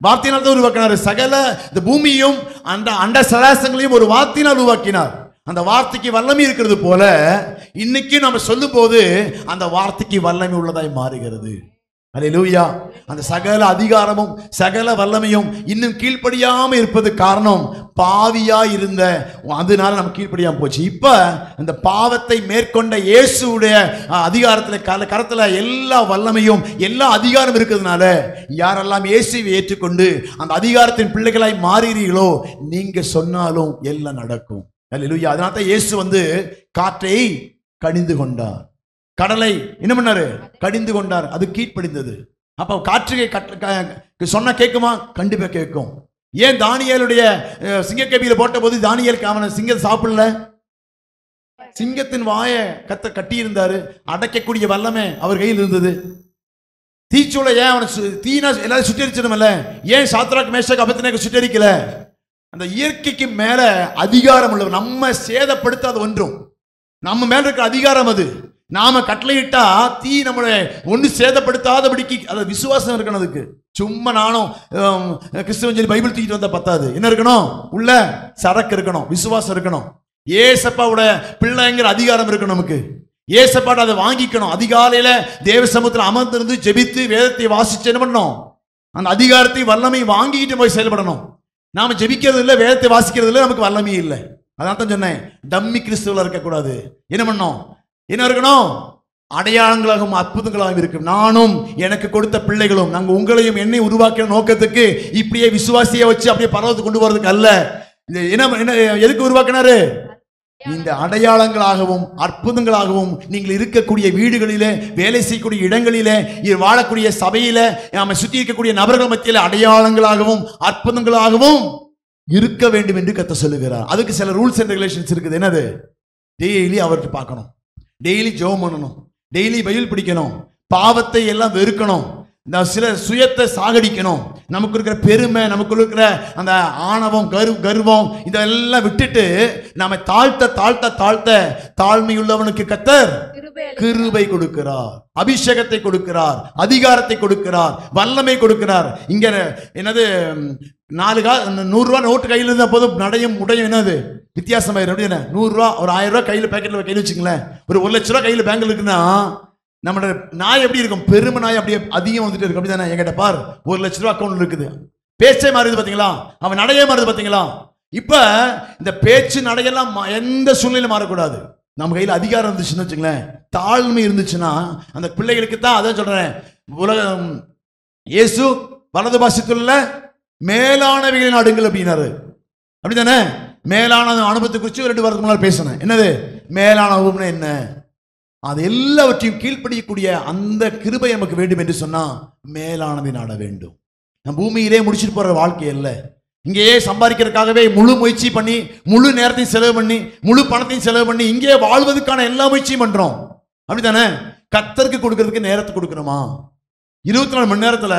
வார்த்தையினால் தான் உருவாக்கினாரு. சகல இந்த பூமியும் அந்த அண்ட சராசங்களையும் ஒரு வார்த்தையினால் உருவாக்கினார். அந்த வார்த்தைக்கு வல்லமை இருக்கிறது போல இன்னைக்கு நம்ம சொல்லும் போது அந்த வார்த்தைக்கு வல்லமை உள்ளதாய் மாறுகிறது. அல்லேலூயா. அந்த சகல அதிகாரமும் சகல வல்லமையும் இன்னும் கீழ்ப்படியாம இருப்பது காரணம் பாவியா இருந்த, அதனால நம்ம கீழ்ப்படியாம போச்சு. இப்ப அந்த பாவத்தை மேற்கொண்ட இயேசுடைய அதிகாரத்துல கரத்துல எல்லா வல்லமையும் எல்லா அதிகாரம் இருக்கிறதுனால யாரெல்லாம் இயேசுவை ஏற்றுக்கொண்டு அந்த அதிகாரத்தின் பிள்ளைகளாய் மாறுகிறீர்களோ நீங்க சொன்னாலும் எல்லாம் நடக்கும். அல்லேலூயா. அதனால தான் இயேசு காற்றை கடிந்து கொண்டார், கடலை என்ன பண்ணாரு? கடிந்து கொண்டார். அது கீழ்ப்படிந்தது. அப்ப காற்றுகை சொன்னா கேட்குமா? கண்டிப்பா கேட்கும். ஏன் தானியேலுடைய சிங்கக்கபியில போட்ட போது தானியேலுக்கு அவனை சிங்கம் சாப்பிடல? சிங்கத்தின் வாயை கட்டி இருந்தாரு. அடைக்கக்கூடிய வல்லமை அவர் கையில் இருந்தது. தீச்சூளை ஏன் அவனை தீனா எல்லாரும் சுட்டரிச்சிடும்ல, ஏன் சாத்ராக் மேஷாக் அபேத்நேகோ சுட்டரிக்கல? அந்த இயற்கைக்கு மேல அதிகாரம் உள்ளவர். நம்ம சேதப்படுத்தாத ஒன்றும் நம்ம மேல இருக்கிற அதிகாரம் அது. நாம கட்டளையிட்டா தீ நம்மளை ஒண்ணு சேதப்படுத்தாதபடிக்கு அது விசுவாசம் இருக்கணும். அதுக்கு சும்மா நானும் கிறிஸ்துவன் சொல்லி பைபிள் தூக்கிட்டு வந்தா பத்தாது. என்ன இருக்கணும்? உள்ள சரக்கு இருக்கணும், விசுவாசம் இருக்கணும். ஏசப்பாவோட பிள்ளைங்கிற அதிகாரம் இருக்கணும் நமக்கு. ஏசப்பாட்ட அதை வாங்கிக்கணும். அதிகாலையில தேவ சமூகத்தில் அமர்ந்திருந்து ஜெபித்து வேதத்தை வாசிச்சு என்ன பண்ணணும்? அந்த அதிகாரத்தை வல்லமை வாங்கிட்டு போய் செயல்படணும். நாம ஜெபிக்கிறது இல்லை, வேதத்தை வாசிக்கிறது இல்லை, நமக்கு வல்லமையே இல்லை. அதான் தான் சொன்னேன், டம்மி கிறிஸ்துவ இருக்கக்கூடாது. என்ன பண்ணணும்? என்ன இருக்கணும்? அடையாளங்களாகவும் அற்புதங்களாகவும் இருக்கும். நானும் எனக்கு கொடுத்த பிள்ளைகளும் நாங்கள் உங்களையும் என்னை உருவாக்கிற நோக்கத்துக்கு இப்படியே விசுவாசியை வச்சு அப்படியே பரவத்துக்கு கொண்டு போறதுக்கு அல்ல. என்ன எதுக்கு உருவாக்கினாரு? இந்த அடையாளங்களாகவும் அற்புதங்களாகவும் நீங்கள் இருக்கக்கூடிய வீடுகளிலே, வேலை செய்யக்கூடிய இடங்களிலே, வாழக்கூடிய சபையில, நாம சுற்றி இருக்கக்கூடிய நபர்கள் மத்தியில் அடையாளங்களாகவும் அற்புதங்களாகவும் இருக்க வேண்டும் என்று கர்த்தர் சொல்லுகிறார். அதுக்கு சில ரூல்ஸ் அண்ட் ரெகுலேஷன்ஸ் இருக்குது. என்னது? டெய்லி அவர்கிட்ட பார்க்கணும், டெய்லி ஜெபம் பண்ணணும், டெய்லி பைபிள் படிக்கணும், பாவத்தை எல்லாம் வெறுக்கணும், சில சுயத்தை சாகடிக்கணும், நமக்கு இருக்கிற பெருமை, நமக்கு இருக்கிற அந்த ஆணவம், கர்வம் இதெல்லாம் விட்டுட்டு நாம தாழ்த்த தாழ்த்த தாழ்த்த தாழ்மையுள்ளவனுக்கு கர்த்தர் கிருபை கொடுக்கிறார், அபிஷேகத்தை கொடுக்கிறார், அதிகாரத்தை கொடுக்கிறார், வல்லமை கொடுக்கிறார். இங்க என்னது 100 ரூபா நோட்டு கையில் இருந்த போதும் நடையும் உடையும் என்னது வித்தியாசமாயிரும். அப்படி என்ன 100 ரூபா ஒரு 1000 ரூபாய் கையில் பேக்கெட்ல கையில் வச்சுங்களேன், ஒரு 1 லட்ச ரூபாய் கையில் பேங்க்ல இருக்குன்னா நம்மளோட நாய் எப்படி இருக்கும்? பெருமை நாய் அப்படியே அதிகம் வந்துட்டு இருக்கு. அப்படிதானே? என்கிட்ட பார் 1 லட்ச ரூபாய் அக்கௌண்ட் இருக்குது. பேச்சே மாறுது பாத்தீங்களா? அவன் நடையே மாறுது பாத்தீங்களா? இப்ப இந்த பேச்சு நடையெல்லாம் எந்த சூழ்நிலையும் மாறக்கூடாது. நம்ம கையில் அதிகாரம் இருந்துச்சுன்னு வச்சுங்களேன், தாழ்மை இருந்துச்சுன்னா அந்த பிள்ளைகளுக்கு தான் அதான் சொல்றேன். உலகம் இயேசு வலது பாசித்துள்ள மேலானவைகளை நாடுங்கள் அப்படின்னாரு. அப்படித்தானே? மேலான அனுபவத்தை குறித்து 2 வாரத்துக்கு முன்னாடி பேசினேன். என்னது மேலான அனுபவம்னா என்ன? அது எல்லாவற்றையும் கீழ்ப்படியக்கூடிய அந்த கிருபை நமக்கு வேண்டும் என்று சொன்னா மேலானதை நாட வேண்டும். நம்ம பூமியிலே முடிச்சுட்டு போற வாழ்க்கை அல்ல. இங்கேயே சம்பாதிக்கிறதுக்காகவே முழு முயற்சி பண்ணி, முழு நேரத்தையும் செலவு பண்ணி, முழு பணத்தையும் செலவு பண்ணி இங்கே வாழ்வதற்கான எல்லா முயற்சியும் பண்றோம். அப்படித்தானே? கர்த்தருக்கு கொடுக்கறதுக்கு நேரத்தை கொடுக்கணுமா? 24 மணி நேரத்துல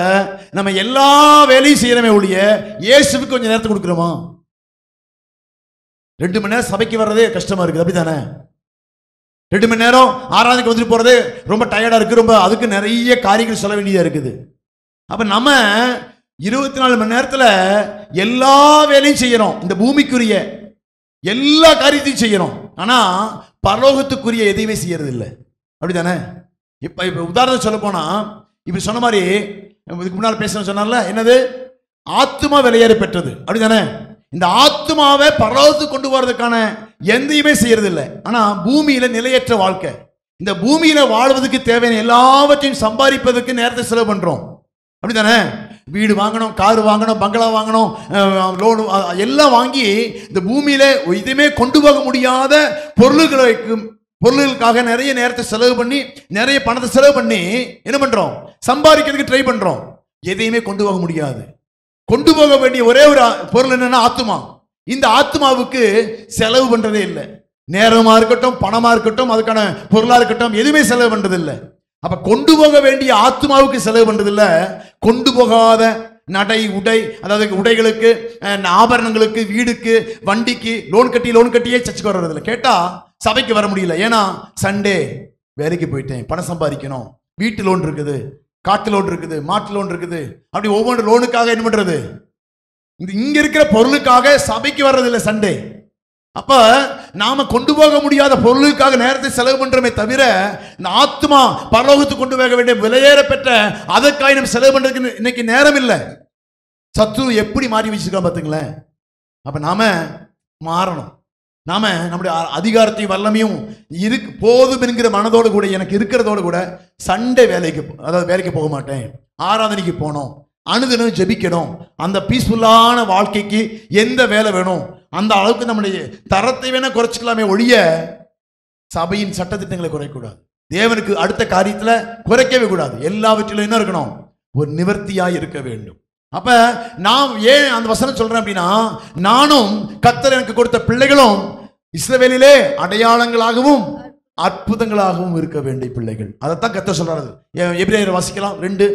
நம்ம எல்லா வேலையும் செய்யறமே ஒழிய இயேசுவுக்கு கொஞ்சம் நேரத்தை கொடுக்கிறோமா? 2 மணி நேரம் சபைக்கு வர்றதே கஷ்டமா இருக்குது. அப்படித்தானே? 2 மணி நேரம் ஆராதனைக்கு வந்துட்டு போறது ரொம்ப டயர்டா இருக்கு. ரொம்ப அதுக்கு நிறைய காரியங்கள் சொல்ல வேண்டியதா இருக்குது. அப்ப நம்ம 24 மணி நேரத்துல எல்லா வேலையும் செய்யறோம், இந்த பூமிக்குரிய எல்லா காரியத்தையும் செய்யறோம். ஆனா பரலோகத்துக்குரிய எதையுமே செய்யறது இல்லை. அப்படிதானே? இப்ப உதாரணம் சொல்ல போனா, இப்ப சொன்ன மாதிரி இதுக்கு முன்னால் பேசணும் சொன்னார்ல, என்னது? ஆத்துமா வெளியேற பெற்றது. அப்படிதானே? இந்த ஆத்துமாவை பரலோகத்துக்கு கொண்டு போறதுக்கான எந்தையுமே செய்யறது இல்லை. ஆனா பூமியில நிலையற்ற வாழ்க்கை, இந்த பூமியில வாழ்வதற்கு தேவையான எல்லாவற்றையும் சம்பாதிப்பதற்கு நேரத்தை செலவு பண்றோம். அப்படிதானே? வீடு வாங்கணும், கார் வாங்கணும், பங்களா வாங்கணும், லோன் எல்லாம் வாங்கி இந்த பூமியில இதுமே கொண்டு போக முடியாத பொருள்களுக்காக நிறைய நேரத்தை செலவு பண்ணி, நிறைய பணத்தை செலவு பண்ணி என்ன பண்றோம்? சம்பாதிக்கிறதுக்கு ட்ரை பண்றோம். எதையுமே கொண்டு போக முடியாது. கொண்டு போக வேண்டிய ஒரே ஒரு பொருள் என்னன்னா ஆத்மா. இந்த ஆத்மாவுக்கு செலவு பண்றதே இல்லை. நேரமா இருக்கட்டும், பணமா இருக்கட்டும், அதுக்கான பொருளா இருக்கட்டும், எதுவுமே செலவு பண்றது இல்லை. அப்ப கொண்டு போக வேண்டிய ஆத்மாவுக்கு செலவு பண்றது இல்ல. கொண்டு போகாத நடை உடை, அதாவது உடைகளுக்கு, ஆபரணங்களுக்கு, வீடுக்கு, வண்டிக்கு லோன் கட்டியே சர்ச்சுக்கு வர்றது இல்லை. கேட்டா சபைக்கு வர முடியல. ஏன்னா சண்டே வேலைக்கு போயிட்டேன், பணம் சம்பாதிக்கணும், வீட்டு லோன் இருக்குது, காட்டு லோன் இருக்குது, மாட்டு லோன் இருக்குது, அப்படி ஒவ்வொரு லோனுக்காக என்ன பண்றது? இங்க இருக்கிற பொருளுக்காக சபைக்கு வர்றது இல்லை சண்டே. அப்ப நாம கொண்டு போக முடியாத பொருளுக்காக நேரத்தை செலவு பண்றோமே தவிர, இந்த ஆத்மா பரலோகத்துக்கு கொண்டு போக வேண்டிய விலையேற பெற்ற அதற்காக நம்ம செலவு பண்றதுக்கு இன்னைக்கு நேரம் இல்லை. சத்துரு எப்படி மாறி வச்சிருக்கோம் பாத்தீங்களேன். அப்ப நாம மாறணும். நாம நம்முடைய அதிகாரத்தையும் வல்லமையும் போதும் என்கிற மனதோடு கூட, எனக்கு இருக்கிறதோடு கூட சண்டே வேலைக்கு போக மாட்டேன், ஆராதனைக்கு போனோம், அனுதினம் ஜெபிக்கணும், அந்த பீஸ்ஃபுல்லான வாழ்க்கைக்கு எந்த வேலை வேணும் அந்த அளவுக்கு நம்முடைய தரத்தை வேணா குறைச்சிக்கலாமே ஒழிய சபையின் சட்டத்திட்டங்களை குறைக்கூடாது. தேவனுக்கு அடுத்த காரியத்துல குறைக்கவே கூடாது. எல்லாவற்றிலும் என்ன இருக்கணும்? ஒரு நிவர்த்தியாய் இருக்க வேண்டும். அப்ப நான் ஏன் அந்த வசனம் சொல்றேன் அப்படின்னா, நானும் கர்த்தர் எனக்கு கொடுத்த பிள்ளைகளும் இஸ்ரவேலிலே அடையாளங்களாகவும் அற்புதங்களாகவும் இருக்க வேண்டிய பிள்ளைகள். அதைத்தான் கர்த்தர் சொல்றாரு. எபிரேயர் வாசிக்கலாம் 2.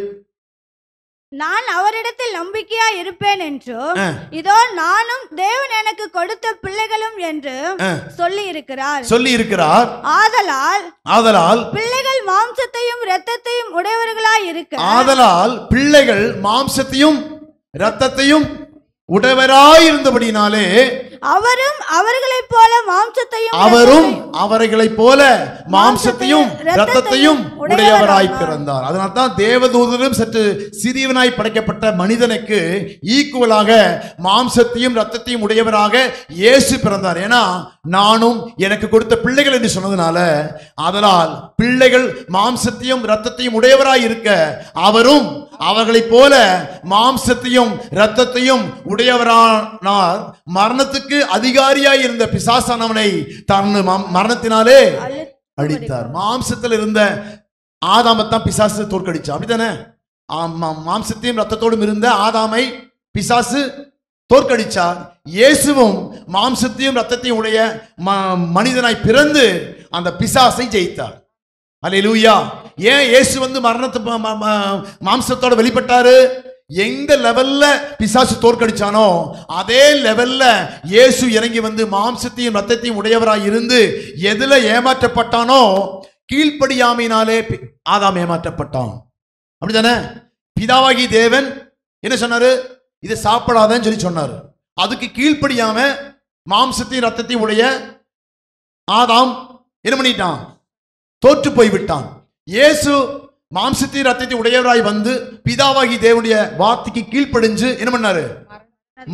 நான் அவரிடத்தில் நம்பிக்கையா இருப்பேன் என்றும், இதோ நானும் தேவன் எனக்கு கொடுத்த பிள்ளைகளும் என்று சொல்லி இருக்கிறார். ஆதலால் பிள்ளைகள் மாம்சத்தையும் இரத்தத்தையும் உடையவர்களாய் இருக்க, ஆதலால் பிள்ளைகள் மாம்சத்தையும் இரத்தத்தையும் உடையவராய் இருந்தபடினாலே அவரும் அவர்களைப் போல மாம்சத்தையும் இரத்தத்தையும் உடையவராய் பிறந்தார். அதனால தான் தேவதூதரும் சற்று சிறியவனாய் படைக்கப்பட்ட மனிதனுக்கு ஈக்குவலாக மாம்சத்தையும் இரத்தத்தையும் உடையவராக இயேசு பிறந்தார். ஏன்னா நானும் எனக்கு கொடுத்த பிள்ளைகள் என்று சொன்னதுனால, அதனால் பிள்ளைகள் மாம்சத்தையும் இரத்தத்தையும் உடையவராய் இருக்க அவரும் அவர்களைப் போல மாம்சத்தையும் இரத்தத்தையும் உடையவரானார். மரணத்துக்கு அதிகாரியாய் இருந்த பிசாசானவனை தன் மரணத்தினாலே அழித்தார். மாம்சத்தில் இருந்த ஆதாமத்தான் பிசாசு தோற்கடிச்சா. அப்படித்தானே? மாம்சத்தையும் இரத்தத்தோடும் இருந்த ஆதாமை பிசாசு தோற்கடிச்சார். இயேசுவும் மாம்சத்தையும் இரத்தத்தையும் உடைய மனிதனாய் பிறந்து அந்த பிசாசை ஜெயித்தார். அல்லேலூயா. ஏன் இயேசு மரணத்தை மாம்சத்தோட வெளிப்பட்டாரு? எந்த லெவல்ல பிசாசு தோற்கடிச்சானோ அதே லெவல்ல இயேசு இறங்கி மாம்சத்தையும் இரத்தத்தையும் உடையவராய் இருந்து எதுல ஏமாற்றப்பட்டானோ, கீழ்ப்படியாமையினாலே ஆதாம் ஏமாற்றப்பட்டான். அப்படிதானே? பிதாவாகி தேவன் என்ன சொன்னாரு? இதை சாப்பிடாதன்னு சொல்லி சொன்னாரு. அதுக்கு கீழ்ப்படியாம மாம்சத்தையும் இரத்தத்தையும் உடைய ஆதாம் என்ன பண்ணிட்டான்? தோற்று போய்விட்டான். இயேசு மாம்சத்தையும் இரத்தத்தையும் உடையவராய் பிதாவாகி தேவனுடைய வார்த்தைக்கு கீழ்ப்படிஞ்சு என்ன பண்ணாரு?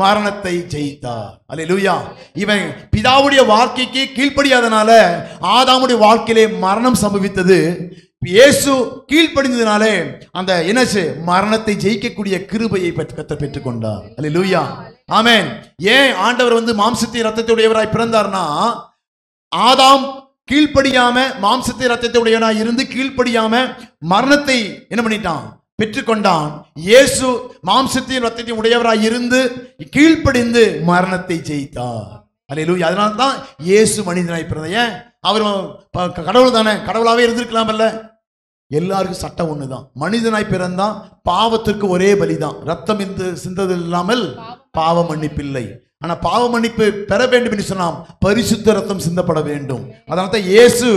மரணத்தை ஜெயித்தார். அல்லேலூயா. இவன் பிதாவுடைய வாழ்க்கைக்கு கீழ்ப்படியாதனால ஆதாமுடைய வாழ்க்கையிலே மரணம் சம்பவித்தது. இயேசு கீழ்ப்படிந்ததினாலே அந்த என்னச்சு? மரணத்தை ஜெயிக்கக்கூடிய கிருபையை கர்த்தர் பெற்றுக்கொண்டார். அல்லேலூயா. ஆமென். ஏன் ஆண்டவர் மாம்சத்தை இரத்தத்தையுடையவராய் பிறந்தார்னா, ஆதாம் கீழ்ப்படியாம மாம்சத்தை இரத்தத்தை உடையவனாய் இருந்து கீழ்ப்படியாம மரணத்தை என்ன பண்ணிட்டான்? பெற்றுக்கொண்டான். இயேசு மாம்சத்தையும் இரத்தத்தையும் உடையவராய் இருந்து கீழ்ப்படிந்து மரணத்தை ஜெயித்தார். அல்லேலூயா. அதனால தான் இயேசு மனிதனாய் பிறந்தார். ஏன்? அவர் கடவுள் தானே, கடவுளாவே இருந்திருக்கலாம்ல. எல்லாருக்கும் சட்டம் ஒண்ணுதான். மனிதனாய் பிறந்தான், பாவத்திற்கு ஒரே பலிதான். ரத்தம் சிந்தது இல்லாமல் பாவ மன்னிப்பில்லை. ஆனா பாவ மன்னிப்பு பெற வேண்டும் என்று சொன்னால் பரிசுத்த ரத்தம் சிந்தப்பட வேண்டும். அதனால தான் இயேசு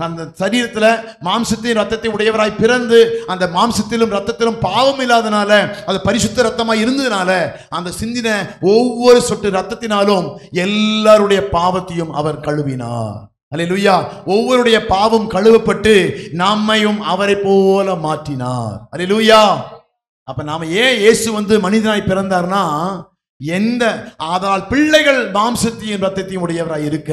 அந்த சரீரத்துல மாம்சத்தையும் ரத்தத்தையும் உடையவராய் பிறந்து அந்த மாம்சத்திலும் ரத்தத்திலும் பாவம் இல்லாதனால அது பரிசுத்த ரத்தமாய் இருந்ததுனால அந்த சிந்தின ஒவ்வொரு சொட்டு ரத்தத்தினாலும் எல்லாருடைய பாவத்தையும் அவர் கழுவினார். அல்லேலூயா. ஒவ்வொருடைய பாவம் கழுவப்பட்டு நம்மையும் அவரை போல மாற்றினார். அல்லேலூயா. அப்ப நாம ஏன் இயேசு மனிதனாய் பிறந்தார்னா, எந்த ஆதலால் பிள்ளைகள் மாம்சத்தையும் ரத்தத்தையும் உடையவராய் இருக்க,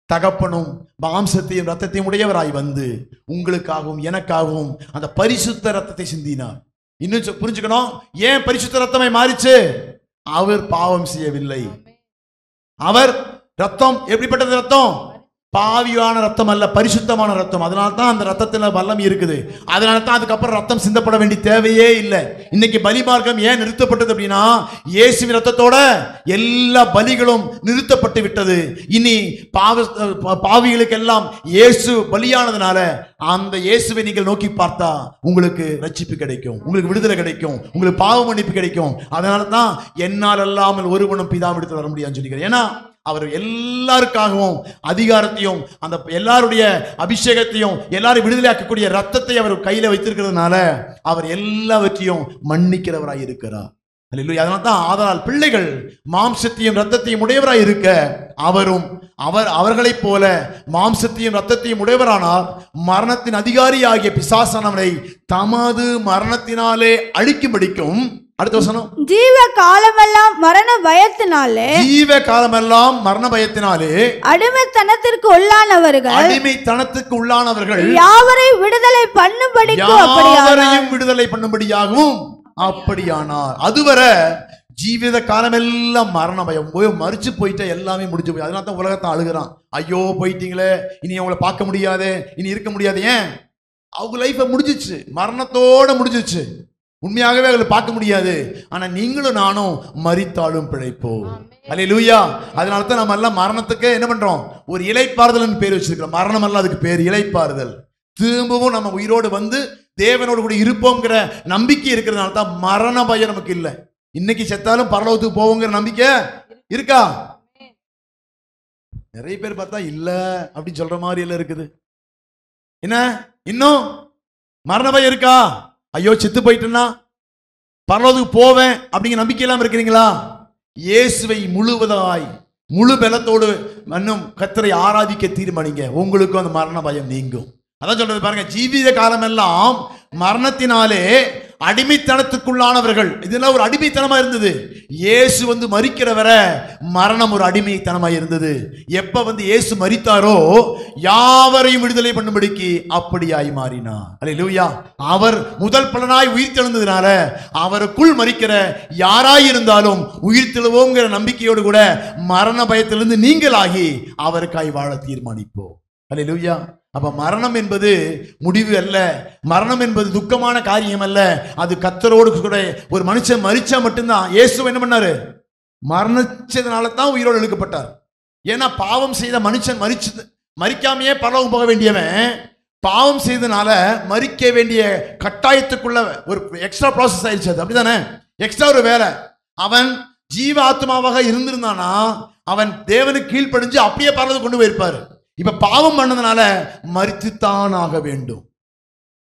தகப்பனும் மாம்சத்தையும் ரத்தத்தையும் உடையவராய் வந்து உங்களுக்காகவும் எனக்காகவும் அந்த பரிசுத்த ரத்தத்தை சிந்தினார். இன்னும் புரிஞ்சுக்கணும், ஏன் பரிசுத்த ரத்தமாய் மாறிச்சு? அவர் பாவம் செய்யவில்லை. அவர் ரத்தம் எப்படிப்பட்டது? ரத்தம் பாவியான ரத்தம் அல்ல, பரிசுத்தமான ரத்தம். அதனால தான் அந்த ரத்தத்தில் வல்லமை இருக்குது. அதனால தான் அதுக்கப்புறம் ரத்தம் சிந்தப்பட வேண்டிய தேவையே இல்லை. இன்னைக்கு பலி மார்க்கம் ஏன் நிறுத்தப்பட்டது அப்படின்னா, இயேசுவின் ரத்தத்தோட எல்லா பலிகளும் நிறுத்தப்பட்டு விட்டது. இனி பாவிகளுக்கெல்லாம் இயேசு பலியானதுனால அந்த இயேசுவை நீங்கள் நோக்கி பார்த்தா உங்களுக்கு ரட்சிப்பு கிடைக்கும், உங்களுக்கு விடுதலை கிடைக்கும், உங்களுக்கு பாவ மன்னிப்பு கிடைக்கும். அதனால தான் என்னால் அல்லாமல் ஒருவனும் பிதாவிடத்தில் வர முடியாதுன்னு சொல்லிக்கிறேன். ஏன்னா அவர் எல்லாருக்காகவும் அதிகாரத்தையும் அந்த எல்லாருடைய அபிஷேகத்தையும் எல்லாரும் விடுதலையாக்கக்கூடிய ரத்தத்தை அவர் கையில வைத்திருக்கிறதுனால அவர் எல்லாவற்றையும் மன்னிக்கிறவராய் இருக்கிறார். அதனால தான் ஆதலால் பிள்ளைகள் மாம்சத்தையும் ரத்தத்தையும் உடையவராய் இருக்க அவரும் அவர்களைப் போல மாம்சத்தையும் ரத்தத்தையும் உடையவரானார். மரணத்தின் அதிகாரி ஆகிய பிசாசானவனை தமது மரணத்தினாலே அழிக்கும்படிக்கும், அடுத்த வசனம், ஜீவ காலமெல்லாம் மரண பயத்தினாலே, ஜீவ காலமெல்லாம் மரண பயத்தினாலே அடிமைத்தனத்திற்கு உள்ளானவர்கள் யாவரையும் விடுதலை பண்ணும்படியாகவும் அப்படியானார். அதுவரை ஜீவித காலமெல்லாம் மரண பயம், மறிச்சு போயிட்ட எல்லாமே முடிஞ்சு போய். அதனால தான் உலகத்தை அழுகிறான், ஐயோ போயிட்டீங்களே, இனி அவங்கள பார்க்க முடியாது, இனி இருக்க முடியாது. ஏன்? அவங்க லைஃப முடிஞ்சிச்சு, மரணத்தோட முடிஞ்சிச்சு. உண்மையாகவே அவங்களை பார்க்க முடியாது. ஆனா நீங்களும் நானும் மரித்தாலும் பிழைப்போம். அல்லேலூயா. அதனால தான் நம்ம எல்லாம் மரணத்துக்கு என்ன பண்றோம்? ஒரு இளைப்பாறுதல் பேர் வச்சிருக்கிறோம். மரணம் எல்லாம் அதுக்கு பேர் இளைப்பாறுதல். திரும்பவும் நம்ம உயிரோடு வந்து தேவனோடு கூட இருப்போங்கிற நம்பிக்கை இருக்கிறதுனால தான் மரண பயம் நமக்கு இல்லை. இன்னைக்கு செத்தாலும் பரலோகத்துக்கு போவோங்கிற நம்பிக்கை இருக்கா? நிறைய பேர் பார்த்தா இல்ல அப்படின்னு சொல்ற மாதிரி எல்லாம் இருக்குது. என்ன இன்னும் மரண பயம் இருக்கா? ஐயோ செத்து போயிட்டேன்னா பரலோகத்துக்கு போவேன் அப்படிங்கிற நம்பிக்கை எல்லாம் இருக்கிறீங்களா? இயேசுவை முழுவதாய் முழு பலத்தோடு இன்னும் கர்த்தரை ஆராதிக்க தீர்மானிங்க, உங்களுக்கும் அந்த மரண பயம் நீங்கும். அதான் சொல்றது பாருங்க, ஜீவித காலம் எல்லாம் மரணத்தினாலே அடிமைத்தனத்துக்குள்ளானவர்கள். இதெல்லாம் ஒரு அடிமைத்தனமா இருந்தது. இயேசு மரிக்கிற வரை மரணம் ஒரு அடிமைத்தனமா இருந்தது. எப்ப இயேசு மரித்தாரோ யாவரையும் விடுதலை பண்ணும்படிக்கு அப்படியாய் மாறினார். அல்லேலூயா. அவர் முதல் பலனாய் உயிர்த்தெழுந்ததுனால அவருக்குள் மரிக்கிற யாராயிருந்தாலும் உயிர்த்தெழுவோங்கிற நம்பிக்கையோடு கூட மரண பயத்திலிருந்து நீங்களாகி அவருக்காய் வாழ தீர்மானிப்போம். அல்லேலூயா. அப்ப மரணம் என்பது முடிவு அல்ல, மரணம் என்பது துக்கமான காரியம் அல்ல. அது கர்த்தரோடு கூட ஒரு மனுஷன் மரிச்சா மட்டும்தான். இயேசு என்ன பண்ணாரு? மரணிச்சதுனால தான் உயிரோடு எழுக்கப்பட்டார். ஏன்னா பாவம் செய்த மனுஷன் மரிக்காமையே பரலோகம் போக வேண்டியவன் பாவம் செய்தனால மரிக்க வேண்டிய கட்டாயத்துக்குள்ள ஒரு எக்ஸ்ட்ரா ப்ராசஸ் ஆயிடுச்சு. அது அப்படிதானே, எக்ஸ்ட்ரா ஒரு வேலை. அவன் ஜீவ ஆத்மாவாக இருந்திருந்தானா அவன் தேவனுக்கு கீழ்ப்படிஞ்சு அப்படியே பரலோகம் கொண்டு போயிருப்பாரு. இப்ப பாவம் பண்ணதுனால மரித்துத்தான் ஆக வேண்டும்.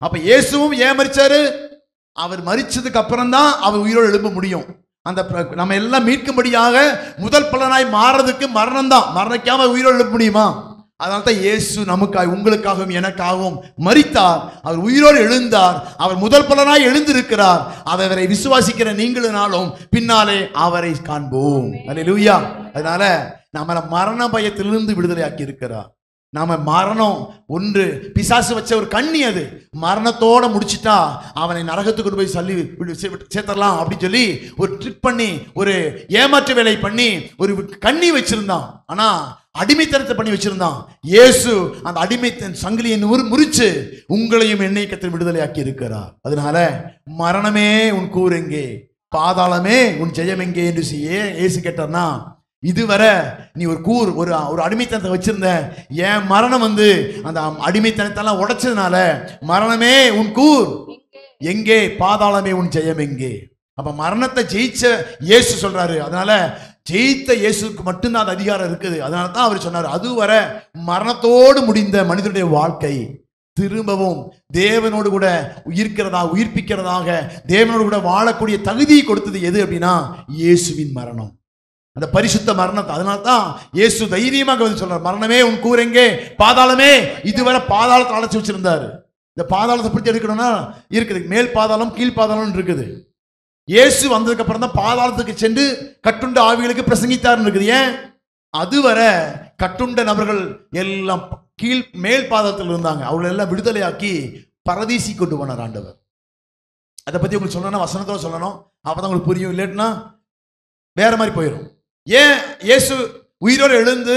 அப்ப இயேசுவும் ஏன் மரிச்சாரு? அவர் மரிச்சதுக்கு அப்புறம் தான் அவர் உயிரோடு எழும்ப முடியும். அந்த நம்ம எல்லாம் மீட்கும்படியாக முதல் பலனாய் மாறதுக்கு மரணம் தான். மரணிக்காம உயிரோடு எழுப்ப முடியுமா? அதனால தான் இயேசு நமக்காக உங்களுக்காகவும் எனக்காகவும் மரித்தார். அவர் உயிரோடு எழுந்தார். அவர் முதல் பலனாய் எழுந்திருக்கிறார். அவரை விசுவாசிக்கிற நீங்களும் பின்னாலே அவரை காண்போம். அல்லேலூயா. அதனால நம்மள மரண பயத்திலிருந்து விடுதலையாக்கி இருக்கிறார். நாம மரணம் ஒன்று பிசாசு வச்ச ஒரு கண்ணி, அது மரணத்தோட முடிச்சுட்டா அவனை நரகத்துக்கு கொண்டு போய் சேர்த்தரலாம் அப்படின்னு சொல்லி ஒரு ட்ரிக் பண்ணி ஒரு ஏமாற்று வேலை பண்ணி ஒரு கண்ணி வச்சிருந்தான். ஆனா அடிமைத்தனத்தை பண்ணி வச்சிருந்தான். இயேசு அந்த அடிமைத்தன் சங்கிலியை முறிச்சு உங்களையும் என்னை கர்த்தர் விடுதலையாக்கி இருக்கிறார். அதனால மரணமே உன் கூர் எங்கே, பாதாளமே உன் ஜெயம் எங்கே என்று இயேசு கேட்டார்னா, இதுவரை நீ ஒரு கூர் ஒரு அடிமைத்தனத்தை வச்சிருந்த, என் மரணம் அந்த அடிமைத்தனத்தெல்லாம் உடைச்சதுனால மரணமே உன் கூர் எங்கே, பாதாளமே உன் ஜெயம் எங்கே. அப்ப மரணத்தை ஜெயிச்ச இயேசு சொல்றாரு. அதனால ஜெயித்த இயேசுக்கு மட்டும்தான் அந்த அதிகாரம் இருக்குது. அதனால தான் அவர் சொன்னார், அதுவரை மரணத்தோடு முடிந்த மனிதனுடைய வாழ்க்கை திரும்பவும் தேவனோடு கூட உயிர்ப்பிக்கிறதாக தேவனோடு கூட வாழக்கூடிய தகுதியை கொடுத்தது எது அப்படின்னா இயேசுவின் மரணம், அந்த பரிசுத்த மரணத்தை. அதனால தான் இயேசு தைரியமாக வந்து சொல்றார், மரணமே உன் கூர் எங்கே, பாதாளமே. இதுவரை பாதாளத்தை அழைச்சி வச்சிருந்தாரு. இந்த பாதாளத்தை பிடிச்சி எடுக்கணும்னா இருக்குது, மேல் பாதாளம் கீழ் பாதாளம் இருக்குது. இயேசு வந்ததுக்கு அப்புறம் தான் பாதாளத்துக்கு சென்று கட்டுண்ட ஆவிகளுக்கு பிரசங்கித்தார்னு இருக்குது. ஏன்? அதுவரை கட்டுண்ட நபர்கள் எல்லாம் மேல் பாதாளத்தில் இருந்தாங்க, அவங்களை எல்லாம் விடுதலையாக்கி பரதீசி கொண்டு போனார் ஆண்டவர். அதை பத்தி உங்களுக்கு சொல்லணும், வசனத்தோட சொல்லணும், அப்பதான் உங்களுக்கு புரியும். இல்லைன்னா வேற மாதிரி போயிடும். ஏன் இயேசு உயிரோடு எழுந்து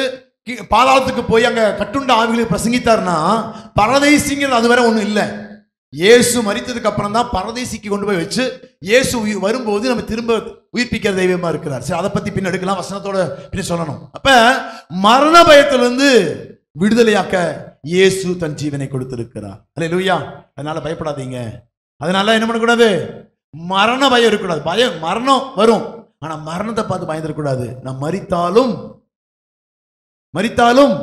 பாதாளத்துக்கு போய் அங்க கட்டுண்ட ஆவிகளுக்கு பிரசங்கித்தார்னா பரதேசிங்கிறது அதுவரை ஒண்ணும் இல்லை. இயேசு மரித்ததுக்கு அப்புறம் தான் பரதேசிக்கு கொண்டு போய் வச்சு இயேசு வரும்போது நம்ம திரும்ப உயிர்ப்பிக்கிற தெய்வமா இருக்கிறார். சரி, அதை பத்தி பின்ன எடுக்கலாம், வசனத்தோட பின்ன சொல்லணும். அப்ப மரண பயத்திலிருந்து விடுதலையாக்க இயேசு தன் ஜீவனை கொடுத்திருக்கிறார். அல்லேலூயா. அதனால பயப்படாதீங்க. அதனால என்ன பண்ணக்கூடாது, மரண பயம் இருக்கக்கூடாது. பயம், மரணம் வரும், ஆனா மரணத்தை பார்த்து பயந்துடக்கூடாது. நான் மரித்தாலும்